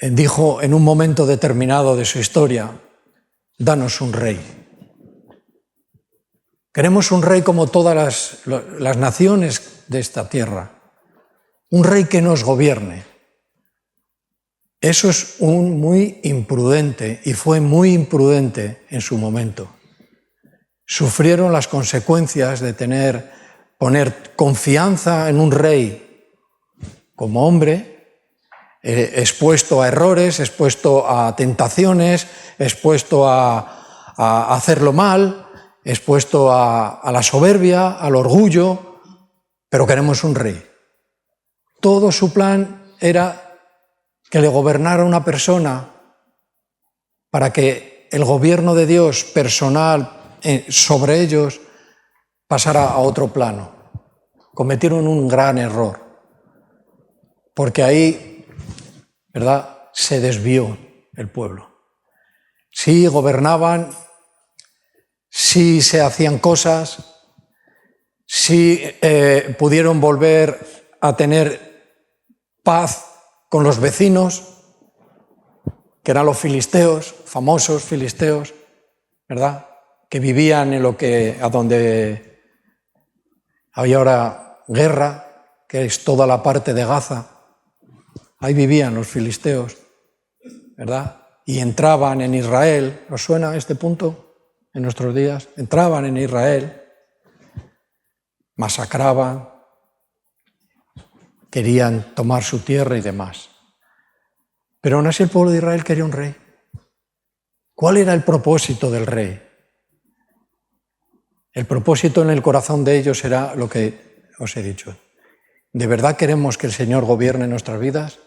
dijo en un momento determinado de su historia, danos un rey. Queremos un rey como todas las naciones de esta tierra, un rey que nos gobierne. Eso es muy imprudente y fue muy imprudente en su momento. Sufrieron las consecuencias de poner confianza en un rey como hombre, expuesto a errores, expuesto a tentaciones, expuesto a hacerlo mal, expuesto a la soberbia, al orgullo, pero queremos un rey. Todo su plan era que le gobernara una persona para que el gobierno de Dios personal sobre ellos pasara a otro plano. Cometieron un gran error, porque ahí, ¿verdad?, se desvió el pueblo. Sí gobernaban, sí se hacían cosas, sí pudieron volver a tener paz con los vecinos, que eran los filisteos, famosos filisteos, ¿verdad?, que vivían a donde había ahora guerra, que es toda la parte de Gaza. Ahí vivían los filisteos, ¿verdad? Y entraban en Israel. ¿Os suena este punto en nuestros días? Entraban en Israel, masacraban, querían tomar su tierra y demás. Pero aún así el pueblo de Israel quería un rey. ¿Cuál era el propósito del rey? El propósito en el corazón de ellos era lo que os he dicho. ¿De verdad queremos que el Señor gobierne nuestras vidas?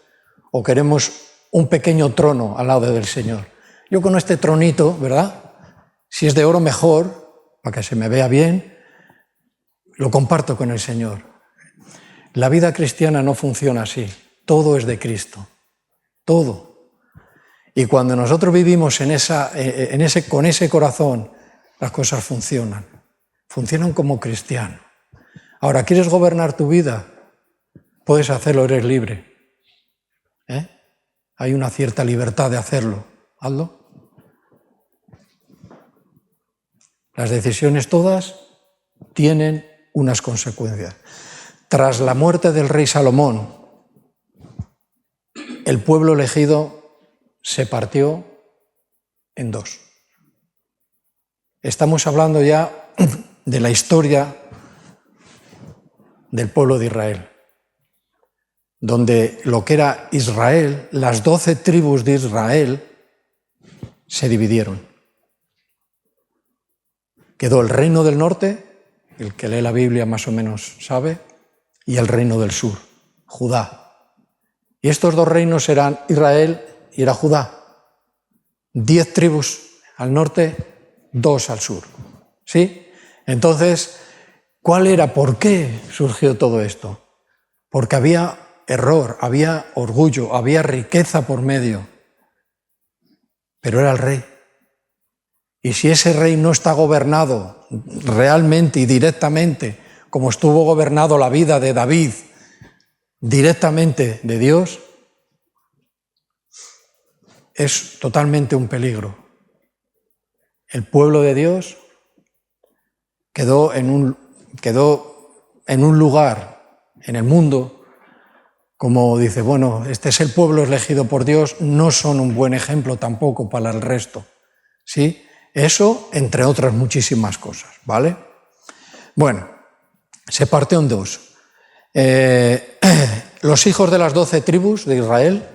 ¿O queremos un pequeño trono al lado del Señor? Yo con este tronito, ¿verdad?, si es de oro mejor, para que se me vea bien, lo comparto con el Señor. La vida cristiana no funciona así. Todo es de Cristo. Todo. Y cuando nosotros vivimos con ese corazón, las cosas funcionan. Funcionan como cristiano. Ahora, ¿quieres gobernar tu vida? Puedes hacerlo, eres libre. Hay una cierta libertad de hacerlo. Hazlo. Las decisiones todas tienen unas consecuencias. Tras la muerte del rey Salomón, el pueblo elegido se partió en dos. Estamos hablando ya de la historia del pueblo de Israel, donde lo que era Israel, las 12 tribus de Israel, se dividieron. Quedó el reino del norte, el que lee la Biblia más o menos sabe, y el reino del sur, Judá. Y estos dos reinos eran Israel y era Judá. 10 tribus al norte, 2 al sur. ¿Sí? Entonces, ¿por qué surgió todo esto? Porque había error, había orgullo, había riqueza por medio, pero era el rey. Y si ese rey no está gobernado realmente y directamente, como estuvo gobernado la vida de David, directamente de Dios, es totalmente un peligro. El pueblo de Dios quedó en un lugar en el mundo, como dice, bueno, este es el pueblo elegido por Dios, no son un buen ejemplo tampoco para el resto, ¿sí? Eso, entre otras muchísimas cosas, ¿vale? Bueno, se partió en dos. Los hijos de las 12 tribus de Israel,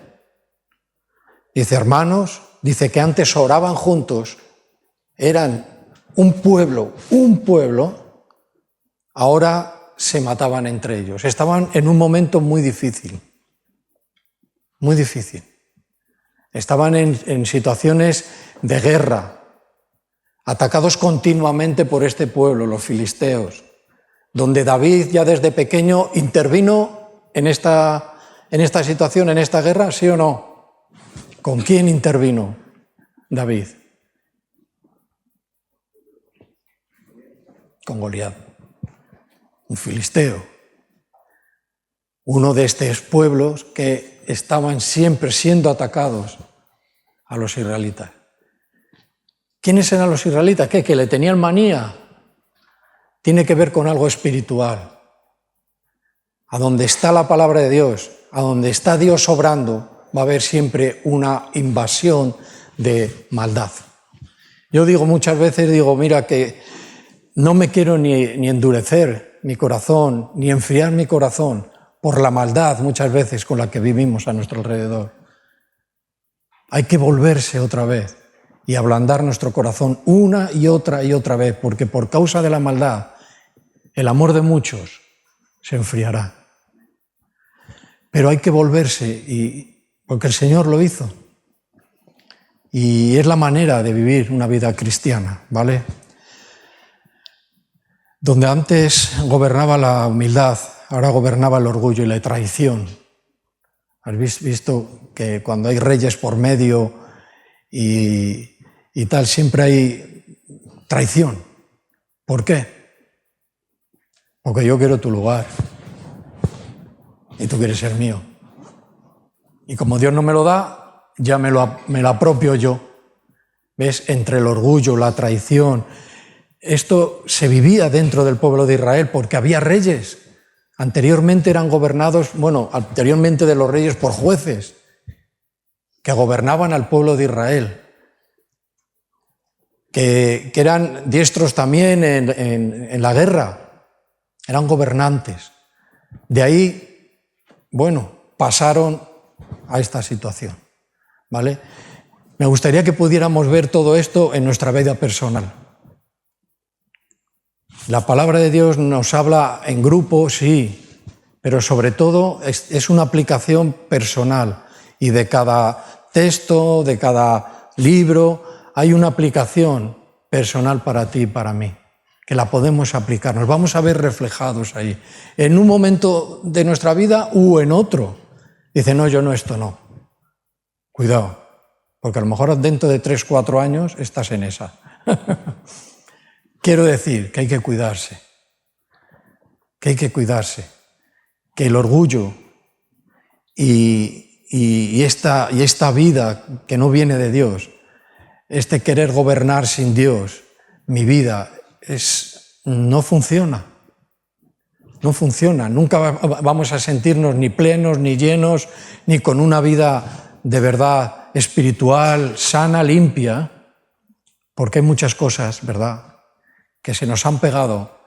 dice hermanos, dice que antes oraban juntos, eran un pueblo, ahora se mataban entre ellos. Estaban en un momento muy difícil, muy difícil. Estaban en situaciones de guerra, atacados continuamente por este pueblo, los filisteos, donde David ya desde pequeño intervino en esta situación, en esta guerra, ¿sí o no? ¿Con quién intervino David? Con Goliat, un filisteo, uno de estos pueblos que estaban siempre siendo atacados a los israelitas. ¿Quiénes eran los israelitas? ¿Qué? ¿Que le tenían manía? Tiene que ver con algo espiritual. A donde está la palabra de Dios, a donde está Dios obrando, va a haber siempre una invasión de maldad. Yo digo muchas veces, mira que no me quiero ni endurecer mi corazón, ni enfriar mi corazón por la maldad muchas veces con la que vivimos a nuestro alrededor. Hay que volverse otra vez y ablandar nuestro corazón una y otra vez, porque por causa de la maldad, el amor de muchos se enfriará. Pero hay que volverse, porque el Señor lo hizo. Y es la manera de vivir una vida cristiana, ¿vale? Donde antes gobernaba la humildad, ahora gobernaba el orgullo y la traición. Has visto que cuando hay reyes por medio y tal, siempre hay traición. ¿Por qué? Porque yo quiero tu lugar y tú quieres ser mío. Y como Dios no me lo da, ya me lo apropio yo. ¿Ves? Entre el orgullo, la traición. Esto se vivía dentro del pueblo de Israel porque había reyes. Anteriormente eran gobernados, anteriormente de los reyes por jueces que gobernaban al pueblo de Israel, que eran diestros también en la guerra, eran gobernantes. De ahí, pasaron a esta situación, ¿vale? Me gustaría que pudiéramos ver todo esto en nuestra vida personal. La palabra de Dios nos habla en grupo, sí, pero sobre todo es una aplicación personal y de cada texto, de cada libro, hay una aplicación personal para ti y para mí, que la podemos aplicar, nos vamos a ver reflejados ahí, en un momento de nuestra vida u en otro. Dice, no, yo no, esto no. Cuidado, porque a lo mejor dentro de 3, 4 años estás en esa. Quiero decir que hay que cuidarse, que el orgullo y esta vida que no viene de Dios, este querer gobernar sin Dios, mi vida, no funciona. No funciona, nunca vamos a sentirnos ni plenos, ni llenos, ni con una vida de verdad espiritual, sana, limpia, porque hay muchas cosas, ¿verdad?, que se nos han pegado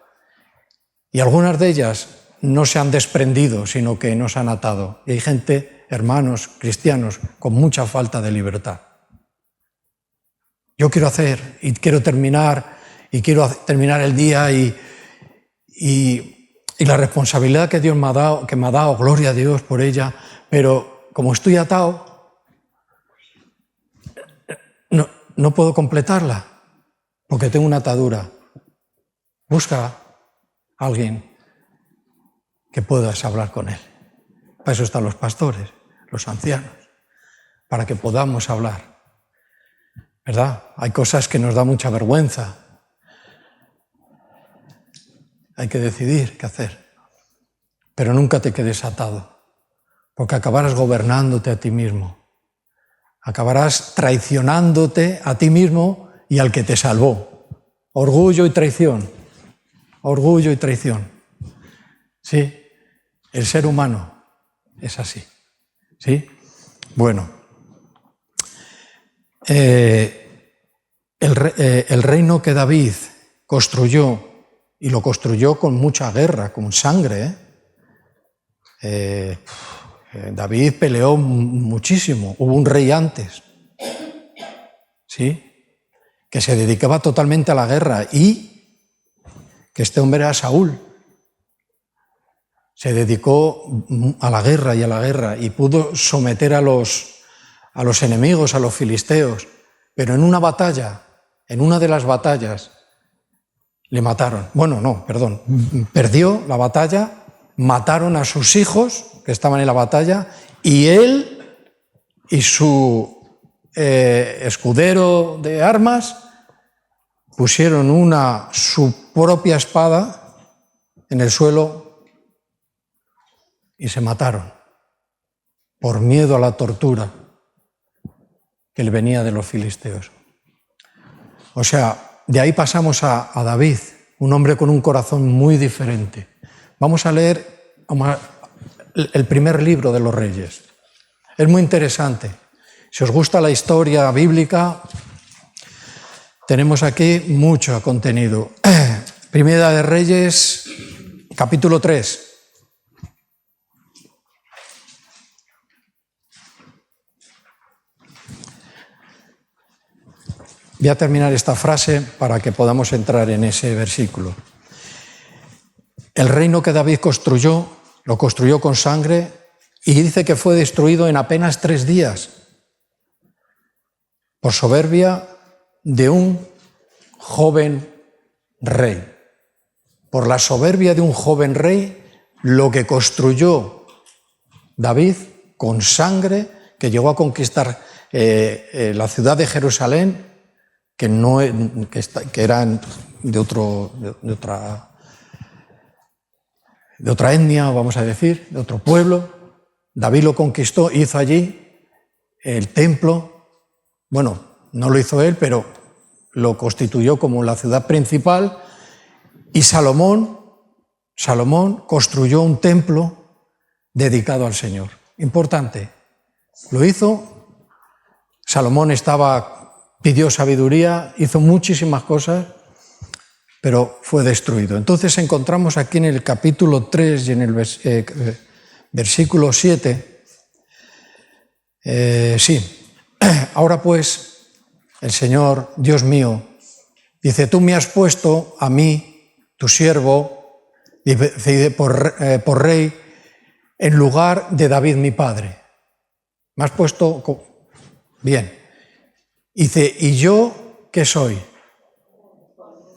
y algunas de ellas no se han desprendido, sino que nos han atado. Y hay gente, hermanos cristianos, con mucha falta de libertad. Yo quiero hacer y quiero terminar el día y la responsabilidad que Dios me ha dado, gloria a Dios por ella, pero como estoy atado, no puedo completarla, porque tengo una atadura. Busca a alguien que puedas hablar con él, Para eso están los pastores, los ancianos, para que podamos hablar. ¿Verdad? Hay cosas que nos da mucha vergüenza. Hay que decidir qué hacer. Pero nunca te quedes atado, porque acabarás gobernándote a ti mismo. Acabarás traicionándote a ti mismo y al que te salvó. Orgullo y traición. Orgullo y traición. Sí, el ser humano es así. ¿Sí? Bueno. El reino que David construyó, y lo construyó con mucha guerra, con sangre. David peleó muchísimo. Hubo un rey antes, ¿sí?, que se dedicaba totalmente a la guerra, y que este hombre era Saúl. Se dedicó a la guerra y pudo someter a los enemigos, a los filisteos, pero en una batalla, en una de las batallas, le mataron. Bueno, no, perdón, perdió la batalla, mataron a sus hijos que estaban en la batalla, y él y su escudero de armas pusieron su propia espada en el suelo y se mataron por miedo a la tortura que le venía de los filisteos. O sea, de ahí pasamos a David, un hombre con un corazón muy diferente. Vamos a leer el primer libro de los Reyes. Es muy interesante. Si os gusta la historia bíblica, tenemos aquí mucho contenido. Primera de Reyes, capítulo 3. Voy a terminar esta frase para que podamos entrar en ese versículo. El reino que David construyó, lo construyó con sangre, y dice que fue destruido en apenas 3 días por soberbia de un joven rey. Por la soberbia de un joven rey, lo que construyó David con sangre, que llegó a conquistar la ciudad de Jerusalén, que eran de otra etnia, vamos a decir, de otro pueblo. David lo conquistó, hizo allí el templo. Bueno, no lo hizo él, pero lo constituyó como la ciudad principal. Y Salomón construyó un templo dedicado al Señor. Importante. Lo hizo. Salomón pidió sabiduría, hizo muchísimas cosas, pero fue destruido. Entonces encontramos aquí en el capítulo 3 y en el versículo 7, ahora pues el Señor, Dios mío, dice, tú me has puesto a mí, tu siervo, por rey, en lugar de David mi padre. Me has puesto bien. Dice, ¿y yo qué soy?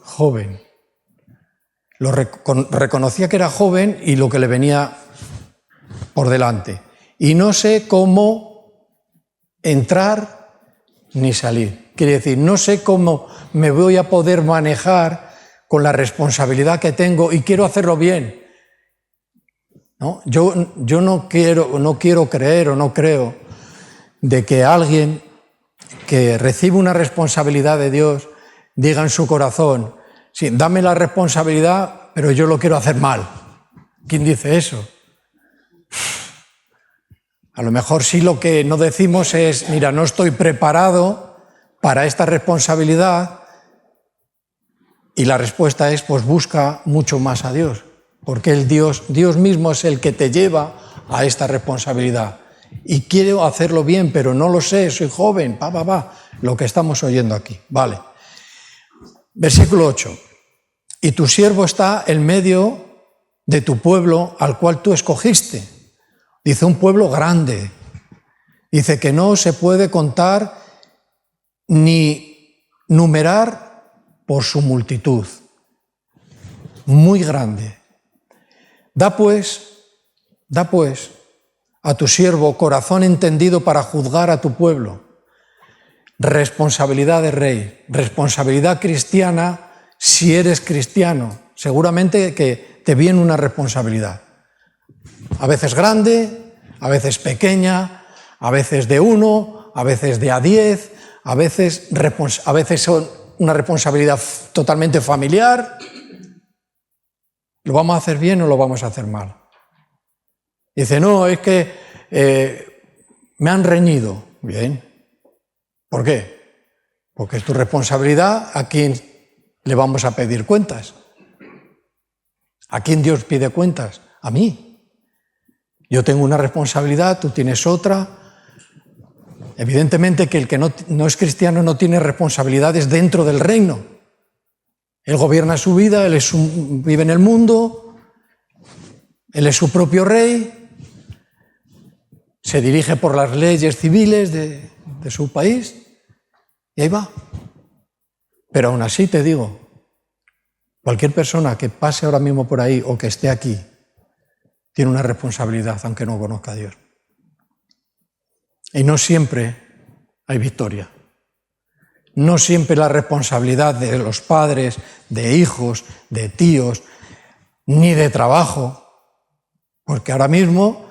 Joven. Reconocía que era joven y lo que le venía por delante. Y no sé cómo entrar ni salir. Quiere decir, no sé cómo me voy a poder manejar con la responsabilidad que tengo y quiero hacerlo bien. ¿No? Yo no quiero creer o no creo de que alguien que recibe una responsabilidad de Dios diga en su corazón, sí, dame la responsabilidad, pero yo lo quiero hacer mal. ¿Quién dice eso? A lo mejor sí, lo que no decimos es, mira, no estoy preparado para esta responsabilidad, y la respuesta es, pues busca mucho más a Dios, porque Dios mismo es el que te lleva a esta responsabilidad. Y quiero hacerlo bien, pero no lo sé, soy joven, lo que estamos oyendo aquí. Vale. Versículo 8. Y tu siervo está en medio de tu pueblo al cual tú escogiste. Dice, un pueblo grande. Dice que no se puede contar ni numerar por su multitud. Muy grande. Da pues a tu siervo corazón entendido para juzgar a tu pueblo. Responsabilidad de rey, responsabilidad cristiana si eres cristiano. Seguramente que te viene una responsabilidad. A veces grande, a veces pequeña, a veces de 1, a veces de a 10, a veces son una responsabilidad totalmente familiar. ¿Lo vamos a hacer bien o lo vamos a hacer mal? Dice, no, es que me han reñido. Bien. ¿Por qué? Porque es tu responsabilidad. ¿A quién le vamos a pedir cuentas? ¿A quién Dios pide cuentas? A mí. Yo tengo una responsabilidad, tú tienes otra. Evidentemente que el que no es cristiano no tiene responsabilidades dentro del reino. Él gobierna su vida, él vive en el mundo, él es su propio rey, se dirige por las leyes civiles de su país y ahí va. Pero aún así te digo, cualquier persona que pase ahora mismo por ahí o que esté aquí tiene una responsabilidad aunque no conozca a Dios. Y no siempre hay victoria. No siempre la responsabilidad de los padres, de hijos, de tíos, ni de trabajo. Porque ahora mismo,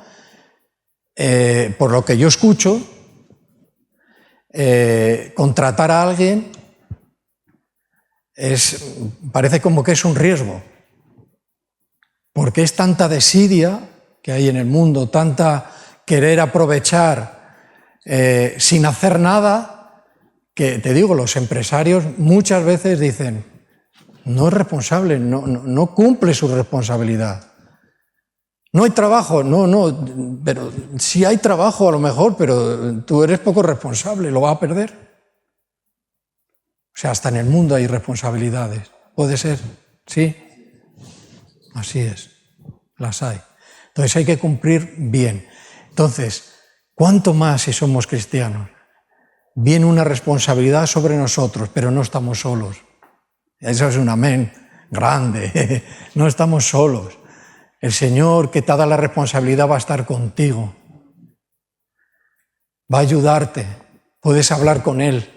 por lo que yo escucho, contratar a alguien parece como que es un riesgo. Porque es tanta desidia que hay en el mundo, tanta querer aprovechar sin hacer nada, que te digo, los empresarios muchas veces dicen, no es responsable, no cumple su responsabilidad. No hay trabajo, no, pero sí hay trabajo a lo mejor, pero tú eres poco responsable, lo vas a perder. O sea, hasta en el mundo hay responsabilidades. ¿Puede ser? Sí. Así es, las hay. Entonces hay que cumplir bien. Entonces, ¿cuánto más si somos cristianos? Viene una responsabilidad sobre nosotros, pero no estamos solos. Eso es un amén grande. No estamos solos. El Señor que te ha dado la responsabilidad va a estar contigo. Va a ayudarte. Puedes hablar con Él.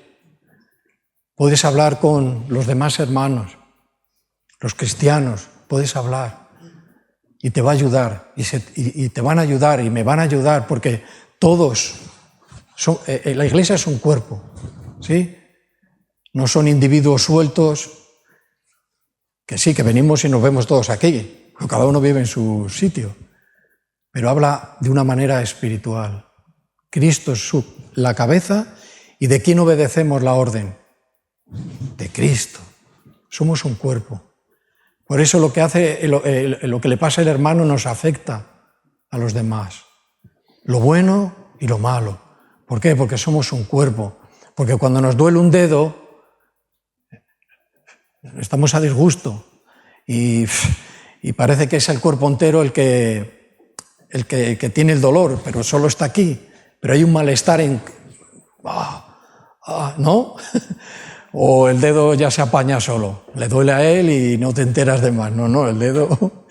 Puedes hablar con los demás hermanos, los cristianos. Puedes hablar. Y te va a ayudar. Y te van a ayudar y me van a ayudar porque todos... la iglesia es un cuerpo, ¿sí? No son individuos sueltos, que sí, que venimos y nos vemos todos aquí, cada uno vive en su sitio, pero habla de una manera espiritual. Cristo es la cabeza y ¿de quién obedecemos la orden? De Cristo. Somos un cuerpo. Por eso lo que le pasa al hermano nos afecta a los demás. Lo bueno y lo malo. ¿Por qué? Porque somos un cuerpo. Porque cuando nos duele un dedo, estamos a disgusto. Y parece que es el cuerpo entero el que tiene el dolor, pero solo está aquí. Pero hay un malestar ¿no? O el dedo ya se apaña solo. Le duele a él y no te enteras de más. No, el dedo...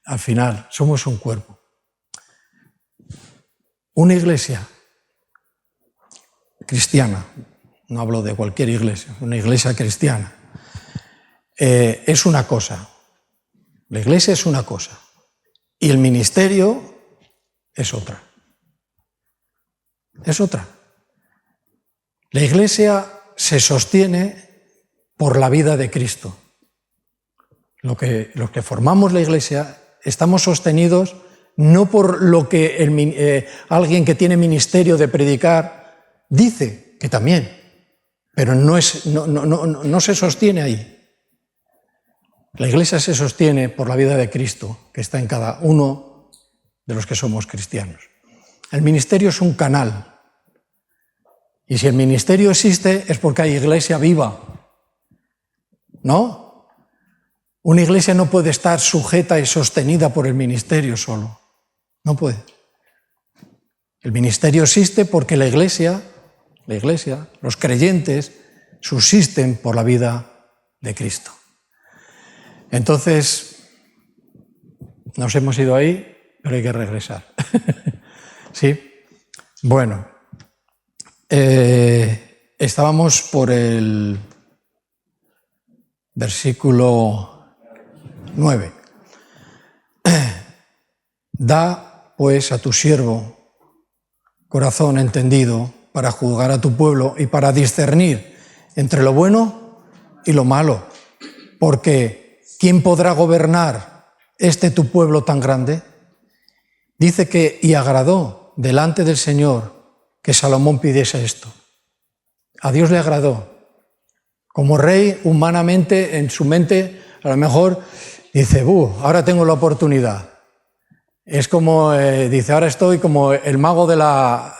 Al final, somos un cuerpo. Una iglesia cristiana, no hablo de cualquier iglesia, una iglesia cristiana, es una cosa. La iglesia es una cosa y el ministerio es otra. Es otra. La iglesia se sostiene por la vida de Cristo. Los que formamos la iglesia estamos sostenidos no por lo que alguien que tiene ministerio de predicar dice, que también, pero no se sostiene ahí. La iglesia se sostiene por la vida de Cristo, que está en cada uno de los que somos cristianos. El ministerio es un canal. Y si el ministerio existe es porque hay iglesia viva. ¿No? Una iglesia no puede estar sujeta y sostenida por el ministerio solo. No puede. El ministerio existe porque la iglesia, los creyentes, subsisten por la vida de Cristo. Entonces, nos hemos ido ahí, pero hay que regresar. Sí. Bueno, estábamos por el versículo 9. Da, pues, a tu siervo corazón entendido para juzgar a tu pueblo y para discernir entre lo bueno y lo malo. Porque, ¿quién podrá gobernar este tu pueblo tan grande? Dice que, y agradó delante del Señor que Salomón pidiese esto. A Dios le agradó. Como rey, humanamente, en su mente, a lo mejor dice, ahora tengo la oportunidad. Es como, dice, ahora estoy como el mago de la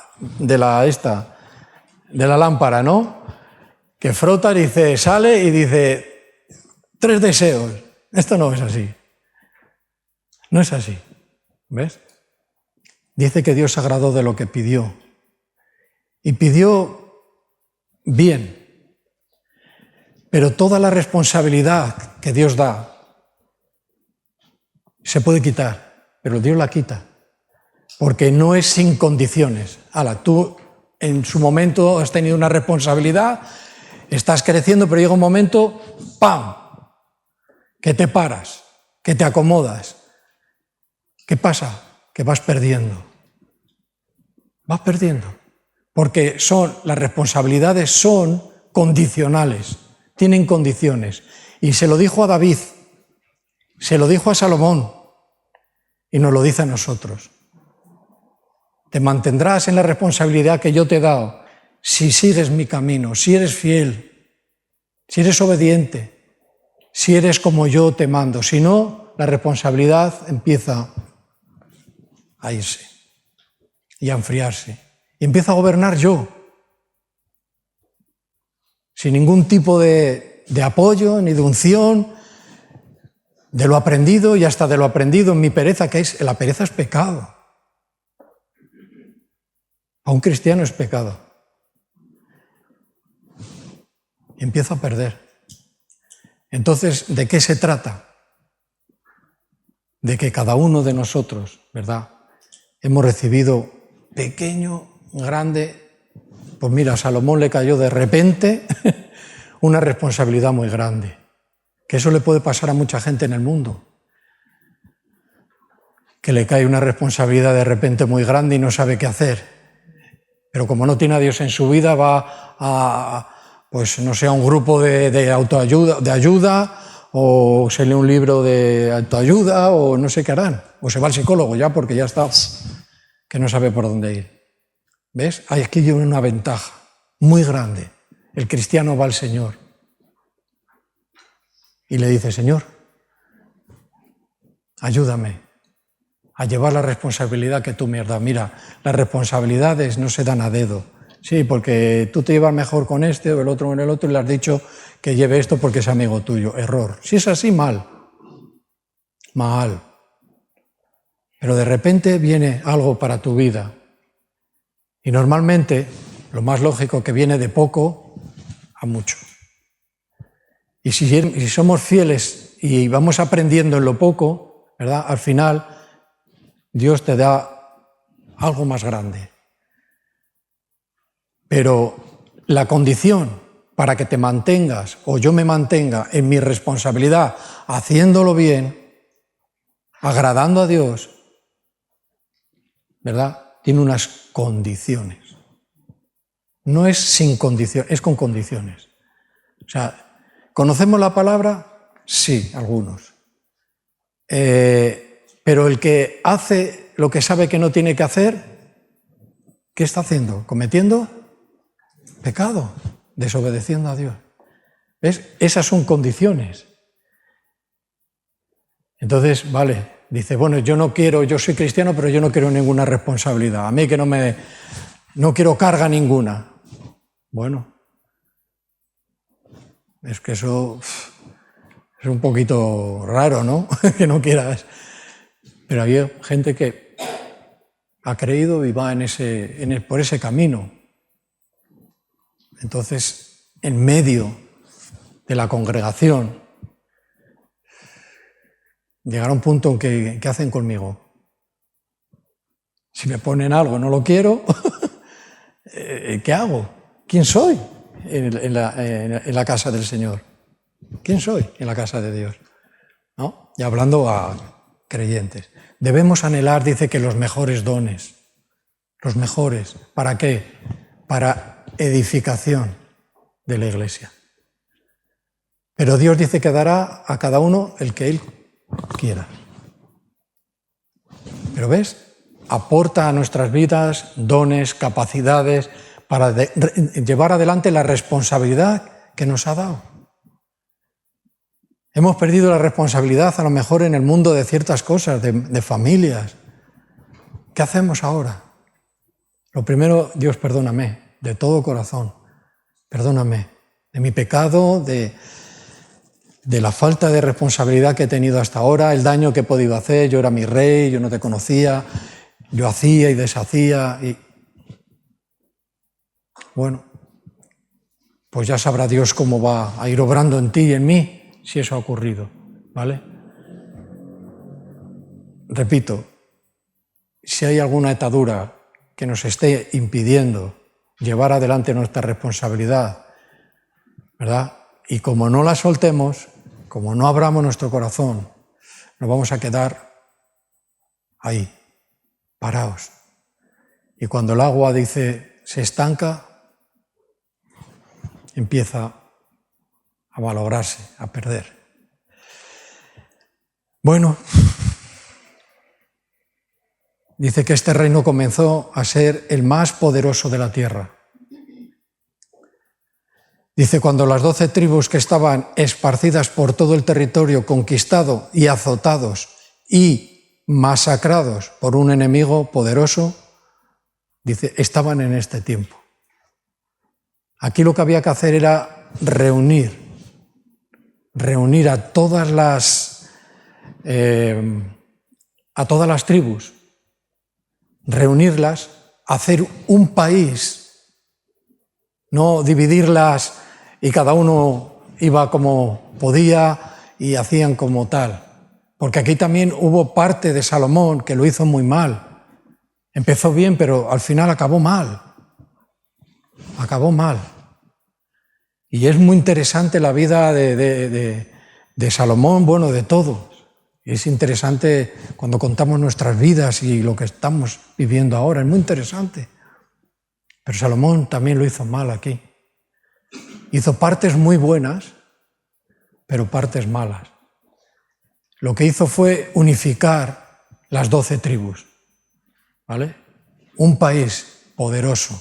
lámpara, ¿no? Que frota, dice, sale y dice, 3 deseos. Esto no es así. No es así. ¿Ves? Dice que Dios se agradó de lo que pidió. Y pidió bien. Pero toda la responsabilidad que Dios da se puede quitar. Pero Dios la quita, porque no es sin condiciones. Tú en su momento has tenido una responsabilidad, estás creciendo, pero llega un momento, ¡pam!, que te paras, que te acomodas. ¿Qué pasa? Que vas perdiendo. Vas perdiendo, porque las responsabilidades son condicionales, tienen condiciones. Y se lo dijo a David, se lo dijo a Salomón, y nos lo dice a nosotros. Te mantendrás en la responsabilidad que yo te he dado si sigues mi camino, si eres fiel, si eres obediente, si eres como yo te mando. Si no, la responsabilidad empieza a irse y a enfriarse. Y empiezo a gobernar yo, sin ningún tipo de apoyo ni de unción, de lo aprendido y hasta de lo aprendido en mi pereza, la pereza es pecado. A un cristiano es pecado. Y empiezo a perder. Entonces, ¿de qué se trata? De que cada uno de nosotros, ¿verdad?, hemos recibido pequeño, grande. Pues mira, a Salomón le cayó de repente una responsabilidad muy grande. Que eso le puede pasar a mucha gente en el mundo. Que le cae una responsabilidad de repente muy grande y no sabe qué hacer. Pero como no tiene a Dios en su vida, va a, pues no sé, a un grupo de autoayuda, de ayuda, o se lee un libro de autoayuda, o no sé qué harán. O se va al psicólogo ya porque ya está, que no sabe por dónde ir. ¿Ves? Aquí hay una ventaja muy grande. El cristiano va al Señor y le dice, Señor, ayúdame a llevar la responsabilidad que tú me has dado. Mira, las responsabilidades no se dan a dedo. Sí, porque tú te llevas mejor con este o el otro con el otro y le has dicho que lleve esto porque es amigo tuyo. Error. Si es así, mal. Mal. Pero de repente viene algo para tu vida. Y normalmente, lo más lógico, que viene de poco a mucho. Y si somos fieles y vamos aprendiendo en lo poco, ¿verdad?, al final Dios te da algo más grande. Pero la condición para que te mantengas o yo me mantenga en mi responsabilidad, haciéndolo bien, agradando a Dios, ¿verdad?, tiene unas condiciones. No es sin condiciones, es con condiciones. O sea, ¿conocemos la palabra? Sí, algunos. Pero el que hace lo que sabe que no tiene que hacer, ¿qué está haciendo? ¿Cometiendo pecado? Desobedeciendo a Dios. ¿Ves? Esas son condiciones. Entonces, vale, dice, bueno, yo soy cristiano, pero yo no quiero ninguna responsabilidad. A mí que no quiero carga ninguna. Bueno, es que eso es un poquito raro, ¿no? Que no quieras. Pero hay gente que ha creído y va por ese camino. Entonces, en medio de la congregación, llegará un punto en que, ¿qué hacen conmigo? Si me ponen algo y no lo quiero, ¿qué hago? ¿Quién soy en la casa del Señor? ¿Quién soy en la casa de Dios? ¿No? Y hablando a creyentes. Debemos anhelar, dice, que los mejores dones. Los mejores. ¿Para qué? Para edificación de la Iglesia. Pero Dios dice que dará a cada uno el que Él quiera. Pero ¿ves? Aporta a nuestras vidas dones, capacidades para llevar adelante la responsabilidad que nos ha dado. Hemos perdido la responsabilidad a lo mejor en el mundo de ciertas cosas, de familias. ¿Qué hacemos ahora? Lo primero, Dios, perdóname, de todo corazón. Perdóname de mi pecado, de la falta de responsabilidad que he tenido hasta ahora, el daño que he podido hacer. Yo era mi rey, yo no te conocía, yo hacía y deshacía. Y bueno, pues ya sabrá Dios cómo va a ir obrando en ti y en mí, si eso ha ocurrido, ¿vale? Repito, si hay alguna atadura que nos esté impidiendo llevar adelante nuestra responsabilidad, ¿verdad? Y como no la soltemos, como no abramos nuestro corazón, nos vamos a quedar ahí, parados. Y cuando el agua, dice, se estanca, empieza a malograrse, a perder. Bueno, dice que este reino comenzó a ser el más poderoso de la tierra. Dice, cuando las 12 tribus que estaban esparcidas por todo el territorio, conquistado y azotados y masacrados por un enemigo poderoso, dice, estaban en este tiempo. Aquí lo que había que hacer era reunir a todas las tribus, reunirlas, hacer un país, no dividirlas y cada uno iba como podía y hacían como tal. Porque aquí también hubo parte de Salomón que lo hizo muy mal. Empezó bien, pero al final acabó mal. Acabó mal. Y es muy interesante la vida de Salomón, bueno, de todos. Es interesante cuando contamos nuestras vidas y lo que estamos viviendo ahora, es muy interesante. Pero Salomón también lo hizo mal aquí. Hizo partes muy buenas, pero partes malas. Lo que hizo fue unificar las 12 tribus, ¿vale? Un país poderoso.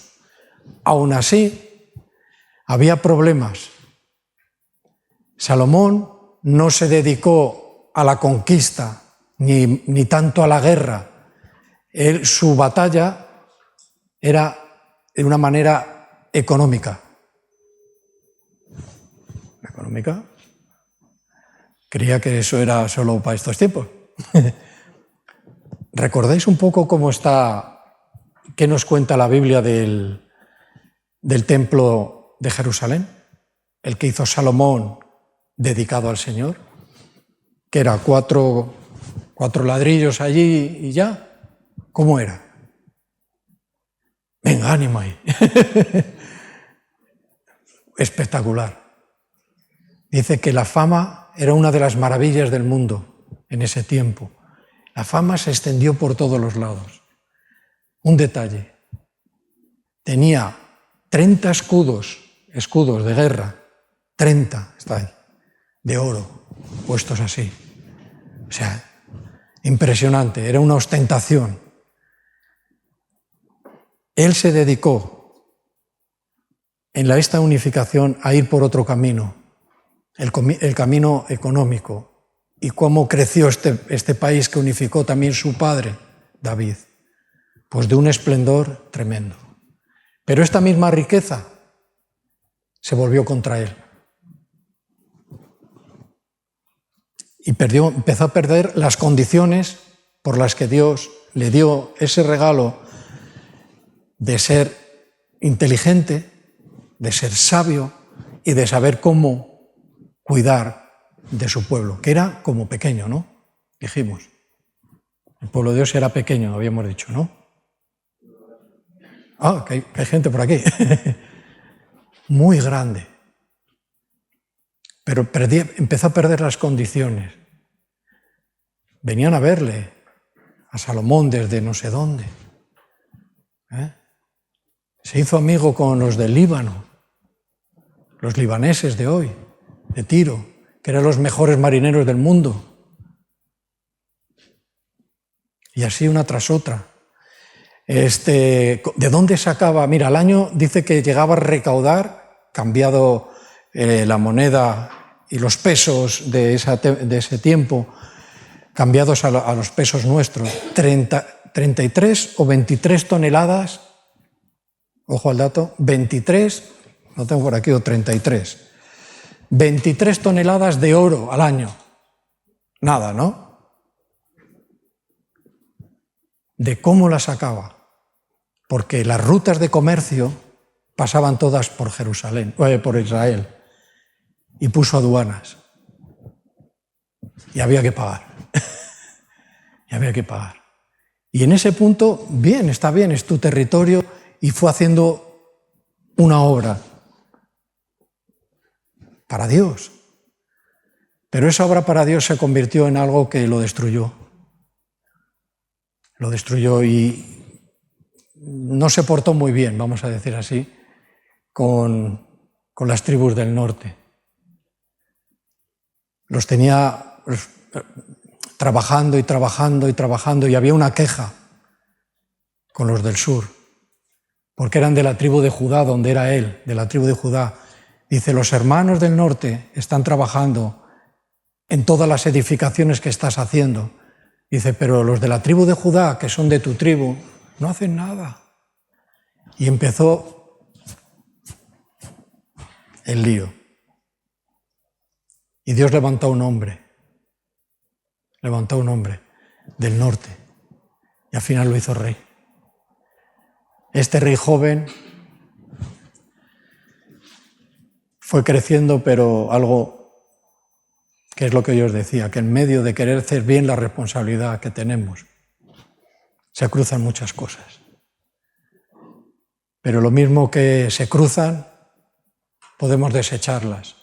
Aún así, había problemas. Salomón no se dedicó a la conquista ni tanto a la guerra. Su batalla era de una manera económica. ¿Económica? Creía que eso era solo para estos tiempos. ¿Recordáis un poco cómo está, qué nos cuenta la Biblia del templo de Jerusalén? El que hizo Salomón dedicado al Señor, que era cuatro ladrillos allí y ya. ¿Cómo era? Venga, ánimo ahí. Espectacular. Dice que la fama era una de las maravillas del mundo en ese tiempo. La fama se extendió por todos los lados. Un detalle. Tenía 30 escudos de guerra, 30, está ahí, de oro, puestos así. O sea, impresionante, era una ostentación. Él se dedicó en esta unificación a ir por otro camino, el camino económico. ¿Y cómo creció este país que unificó también su padre, David? Pues de un esplendor tremendo. Pero esta misma riqueza se volvió contra él. Y empezó a perder las condiciones por las que Dios le dio ese regalo de ser inteligente, de ser sabio y de saber cómo cuidar de su pueblo, que era como pequeño, ¿no? Dijimos. El pueblo de Dios era pequeño, habíamos dicho, ¿no? Ah, que hay gente por aquí. Muy grande. Pero empezó a perder las condiciones. Venían a verle, a Salomón desde no sé dónde. Se hizo amigo con los del Líbano, los libaneses de hoy, de Tiro, que eran los mejores marineros del mundo. Y así una tras otra. ¿De dónde sacaba? Mira, al año dice que llegaba a recaudar, cambiado la moneda y los pesos de ese tiempo, cambiados a los pesos nuestros, 33 o 23 toneladas, ojo al dato, 23, lo tengo por aquí, o 33, 23 toneladas de oro al año. Nada, ¿no? De cómo la sacaba. Porque las rutas de comercio pasaban todas por por Israel, y puso aduanas. Y había que pagar. Y había que pagar. Y en ese punto, bien, está bien, es tu territorio, y fue haciendo una obra para Dios. Pero esa obra para Dios se convirtió en algo que lo destruyó. Lo destruyó y no se portó muy bien, vamos a decir así, con las tribus del norte. Los tenía trabajando y trabajando y trabajando, y había una queja con los del sur, porque eran de la tribu de Judá, donde era él, de la tribu de Judá. Dice, los hermanos del norte están trabajando en todas las edificaciones que estás haciendo. Dice, pero los de la tribu de Judá, que son de tu tribu, no hacen nada. Y empezó el lío. Y Dios levantó a un hombre del norte, y al final lo hizo rey. Este rey joven fue creciendo, pero algo que es lo que yo os decía, que en medio de querer hacer bien la responsabilidad que tenemos, se cruzan muchas cosas. Pero lo mismo que se cruzan, podemos desecharlas,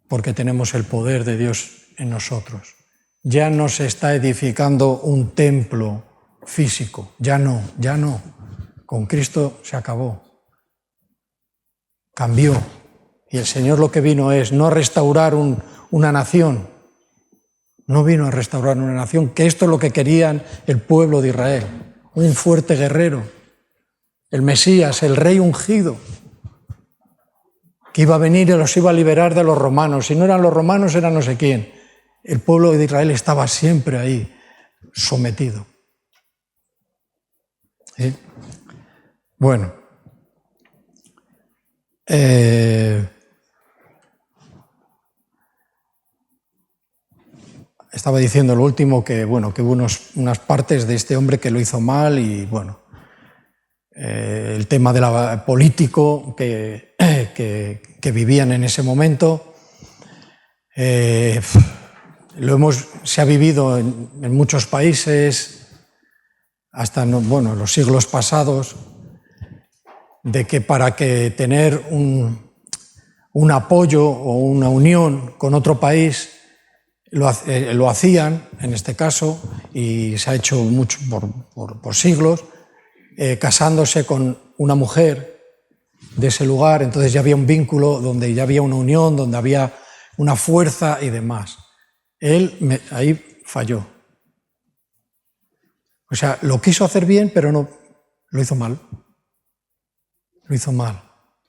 porque tenemos el poder de Dios en nosotros. Ya no se está edificando un templo físico, ya no. Con Cristo se acabó. Cambió. Y el Señor lo que vino es no a restaurar una nación, no vino a restaurar una nación, que esto es lo que querían el pueblo de Israel, un fuerte guerrero, el Mesías, el rey ungido, que iba a venir y los iba a liberar de los romanos. Si no eran los romanos, era no sé quién. El pueblo de Israel estaba siempre ahí, sometido. ¿Sí? Bueno, estaba diciendo lo último que hubo unas partes de este hombre que lo hizo mal, y el tema de la político que vivían en ese momento. Se ha vivido en muchos países, hasta los siglos pasados, de que para que tener un apoyo o una unión con otro país lo hacían, en este caso, y se ha hecho mucho por siglos, casándose con una mujer de ese lugar. Entonces ya había un vínculo, donde ya había una unión, donde había una fuerza y demás. Él ahí falló. O sea, lo quiso hacer bien, pero no, lo hizo mal. Lo hizo mal.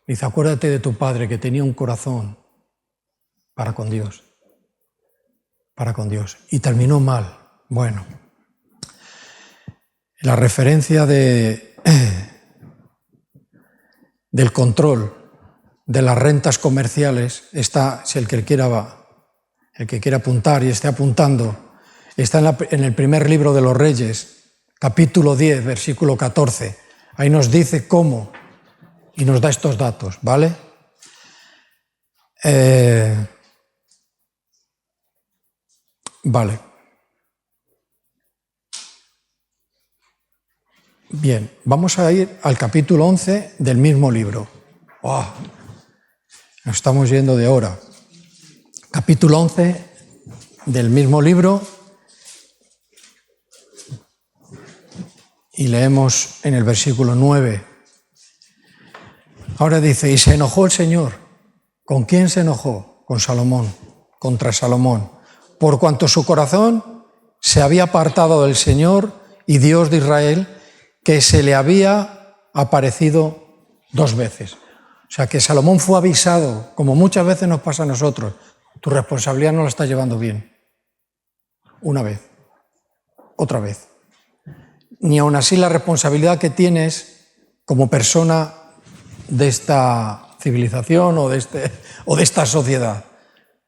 Dice, acuérdate de tu padre, que tenía un corazón para con Dios. Para con Dios. Y terminó mal. Bueno. La referencia del control de las rentas comerciales está, si el que quiera apuntar y esté apuntando, está en el primer libro de los Reyes, capítulo 10, versículo 14. Ahí nos dice cómo, y nos da estos datos, ¿vale? Vale. Bien, vamos a ir al capítulo 11 del mismo libro. ¡Oh! Nos estamos yendo de hora. Capítulo 11 del mismo libro. Y leemos en el versículo 9. Ahora dice, y se enojó el Señor. ¿Con quién se enojó? Con Salomón, contra Salomón. Por cuanto su corazón se había apartado del Señor y Dios de Israel, que se le había aparecido 2 veces. O sea, que Salomón fue avisado, como muchas veces nos pasa a nosotros, tu responsabilidad no la estás llevando bien. Una vez, otra vez. Ni aun así la responsabilidad que tienes como persona de esta civilización o de esta sociedad.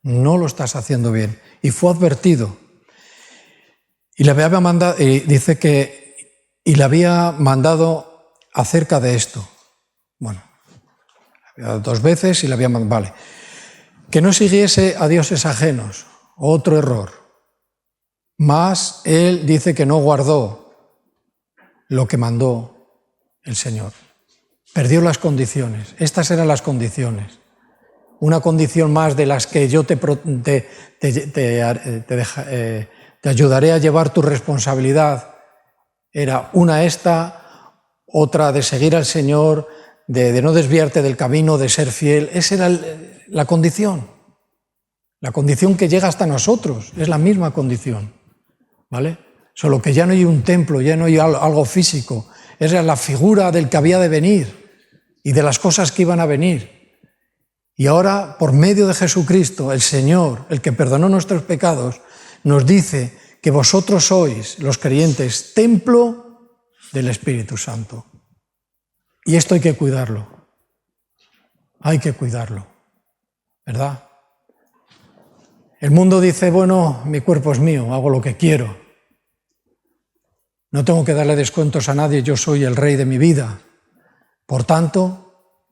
No lo estás haciendo bien. Y fue advertido. Y le había mandado, dice que le había mandado acerca de esto. Bueno, 2 veces y le había mandado, vale. Que no siguiese a dioses ajenos, otro error. Mas él dice que no guardó lo que mandó el Señor. Perdió las condiciones. Estas eran las condiciones. Una condición más de las que yo te ayudaré a llevar tu responsabilidad. Era una esta, otra de seguir al Señor, de no desviarte del camino, de ser fiel. Esa era la condición. La condición que llega hasta nosotros. Es la misma condición. ¿Vale? Solo que ya no hay un templo, ya no hay algo físico. Esa es la figura del que había de venir y de las cosas que iban a venir. Y ahora, por medio de Jesucristo, el Señor, el que perdonó nuestros pecados, nos dice que vosotros sois, los creyentes, templo del Espíritu Santo. Y esto hay que cuidarlo. Hay que cuidarlo. ¿Verdad? El mundo dice, bueno, mi cuerpo es mío, hago lo que quiero. No tengo que darle descuentos a nadie, yo soy el rey de mi vida. Por tanto,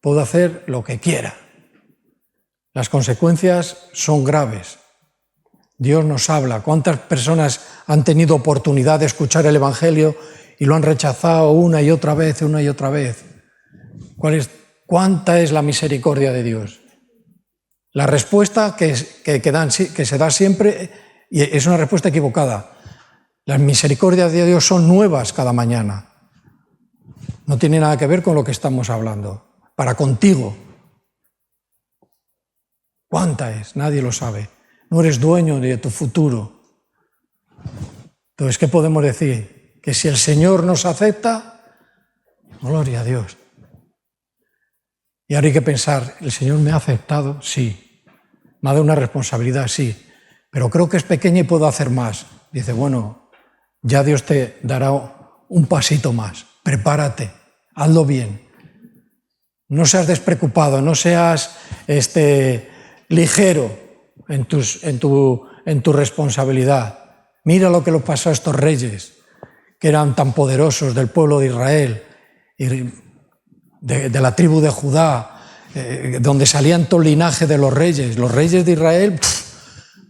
puedo hacer lo que quiera. Las consecuencias son graves. Dios nos habla. ¿Cuántas personas han tenido oportunidad de escuchar el Evangelio y lo han rechazado una y otra vez, una y otra vez? ¿Cuánta es la misericordia de Dios? La respuesta que se da siempre es una respuesta equivocada. Las misericordias de Dios son nuevas cada mañana. No tiene nada que ver con lo que estamos hablando. Para contigo. ¿Cuánta es? Nadie lo sabe. No eres dueño de tu futuro. Entonces, ¿qué podemos decir? Que si el Señor nos acepta, gloria a Dios. Y ahora hay que pensar, ¿el Señor me ha aceptado? Sí. ¿Me ha dado una responsabilidad? Sí. Pero creo que es pequeña y puedo hacer más. Dice, bueno, ya Dios te dará un pasito más. Prepárate, hazlo bien. No seas despreocupado, no seas ligero en tu responsabilidad. Mira lo que le pasó a estos reyes, que eran tan poderosos del pueblo de Israel, y de la tribu de Judá, donde salían todo el linaje de los reyes. Los reyes de Israel,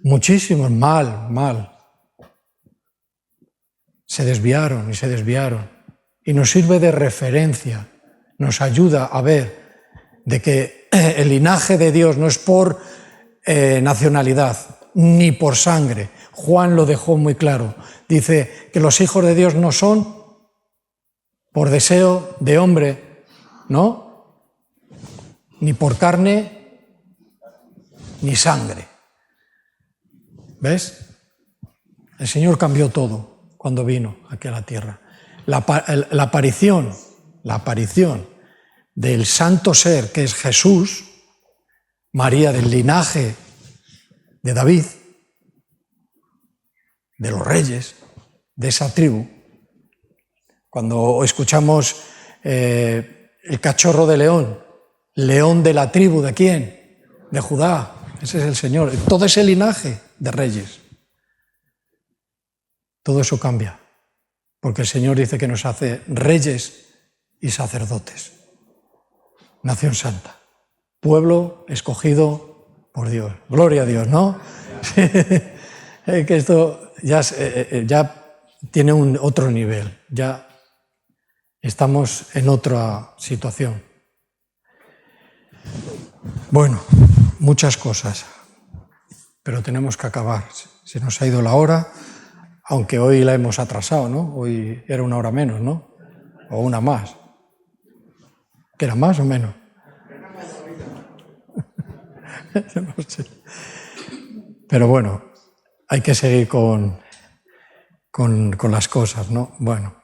muchísimos, mal. Se desviaron. Y nos sirve de referencia, nos ayuda a ver de que el linaje de Dios no es por nacionalidad, ni por sangre. Juan lo dejó muy claro. Dice que los hijos de Dios no son por deseo de hombre, ¿no? Ni por carne, ni sangre. ¿Ves? El Señor cambió todo cuando vino aquí a la tierra. La aparición del santo ser que es Jesús, María del linaje de David, de los reyes, de esa tribu. Cuando escuchamos el cachorro de león de la tribu, ¿de quién? De Judá, ese es el Señor. Todo ese linaje de reyes. Todo eso cambia, porque el Señor dice que nos hace reyes y sacerdotes. Nación santa, pueblo escogido por Dios. Gloria a Dios, ¿no? Que esto ya tiene otro nivel, ya estamos en otra situación. Bueno, muchas cosas, pero tenemos que acabar. Se nos ha ido la hora, aunque hoy la hemos atrasado, ¿no? Hoy era 1 hora menos, ¿no? O una más. ¿Que era más o menos? No sé. Pero bueno, hay que seguir con las cosas, ¿no? Bueno.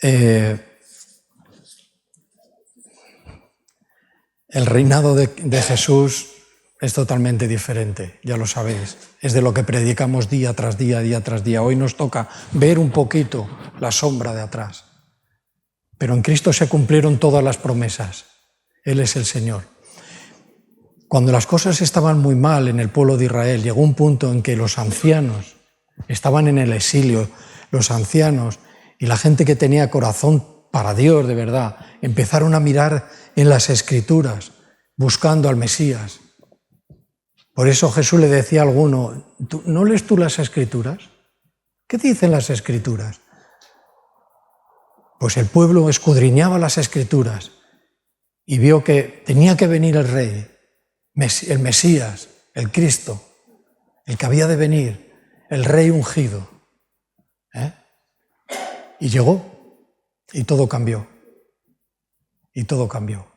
El reinado de Jesús es totalmente diferente, ya lo sabéis. Es de lo que predicamos día tras día, día tras día. Hoy nos toca ver un poquito la sombra de atrás. Pero en Cristo se cumplieron todas las promesas. Él es el Señor. Cuando las cosas estaban muy mal en el pueblo de Israel, llegó un punto en que los ancianos estaban en el exilio, los ancianos y la gente que tenía corazón para Dios de verdad, empezaron a mirar en las Escrituras, buscando al Mesías. Por eso Jesús le decía a alguno, ¿no lees tú las Escrituras? ¿Qué dicen las Escrituras? Pues el pueblo escudriñaba las Escrituras y vio que tenía que venir el Rey, el Mesías, el Cristo, el que había de venir, el Rey ungido. Y llegó y todo cambió. Y todo cambió.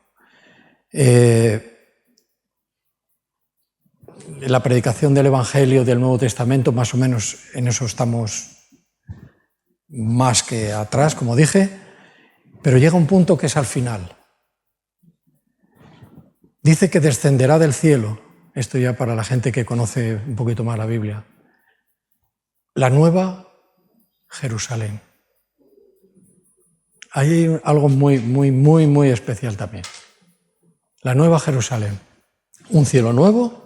La predicación del Evangelio del Nuevo Testamento, más o menos en eso estamos más que atrás, como dije, pero llega un punto que es al final. Dice que descenderá del cielo, esto ya para la gente que conoce un poquito más la Biblia, la nueva Jerusalén. Ahí hay algo muy especial también. La nueva Jerusalén, un cielo nuevo,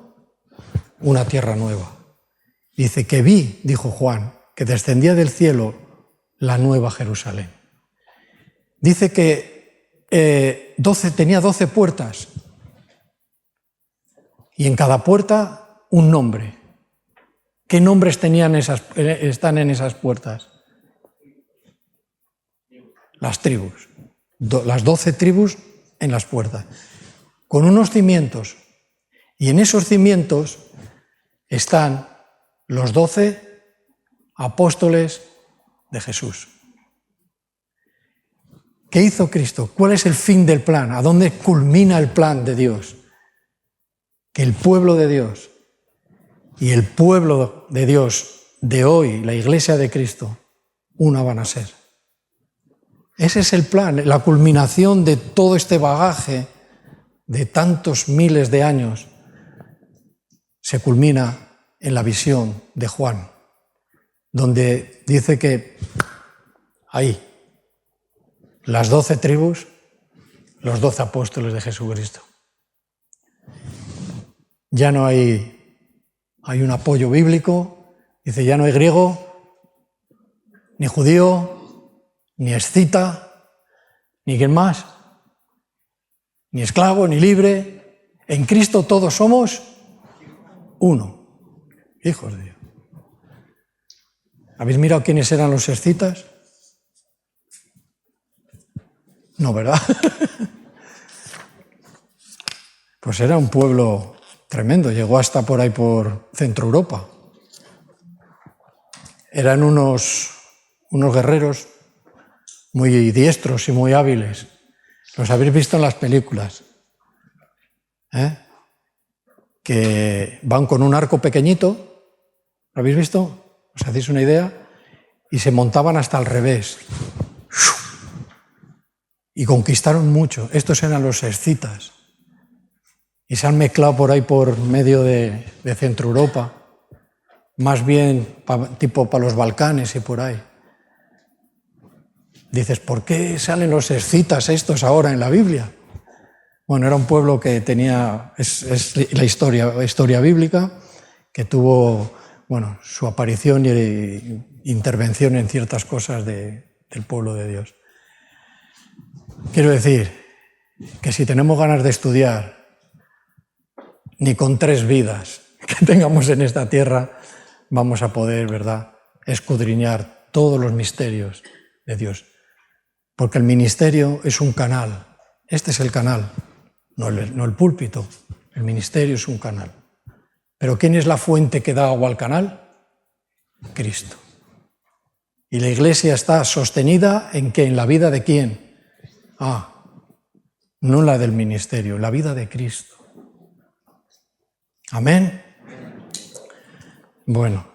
una tierra nueva. Dice que vi, dijo Juan, que descendía del cielo la nueva Jerusalén. Dice que tenía 12 puertas y en cada puerta un nombre. ¿Qué nombres están en esas puertas? Las tribus, las 12 tribus en las puertas, con unos cimientos. Y en esos cimientos están los 12 apóstoles de Jesús. ¿Qué hizo Cristo? ¿Cuál es el fin del plan? ¿A dónde culmina el plan de Dios? Que el pueblo de Dios y el pueblo de Dios de hoy, la Iglesia de Cristo, una van a ser. Ese es el plan, la culminación de todo este bagaje de tantos miles de años se culmina en la visión de Juan, donde dice que ahí, las 12 tribus, los 12 apóstoles de Jesucristo. Ya no hay un apoyo bíblico, dice, ya no hay griego, ni judío, ni escita, ni quien más, ni esclavo, ni libre. En Cristo todos somos uno, hijos de Dios. ¿Habéis mirado quiénes eran los escitas? No, ¿verdad? Pues era un pueblo tremendo, llegó hasta por ahí por Centro Europa. Eran unos guerreros muy diestros y muy hábiles. Los habéis visto en las películas. Que van con un arco pequeñito, ¿lo habéis visto? ¿Os hacéis una idea? Y se montaban hasta al revés. Y conquistaron mucho. Estos eran los escitas. Y se han mezclado por ahí por medio de Centro Europa. Más bien tipo para los Balcanes y por ahí. Dices, ¿por qué salen los escitas estos ahora en la Biblia? Bueno, era un pueblo que tenía, es la historia bíblica, que tuvo, bueno, su aparición y intervención en ciertas cosas del pueblo de Dios. Quiero decir que si tenemos ganas de estudiar, ni con 3 vidas que tengamos en esta tierra vamos a poder, ¿verdad?, escudriñar todos los misterios de Dios. Porque el ministerio es un canal. Este es el canal, no el púlpito. El ministerio es un canal. ¿Pero quién es la fuente que da agua al canal? Cristo. Y la Iglesia está sostenida ¿en qué? ¿En la vida de quién? No la del ministerio, la vida de Cristo. Amén. Bueno.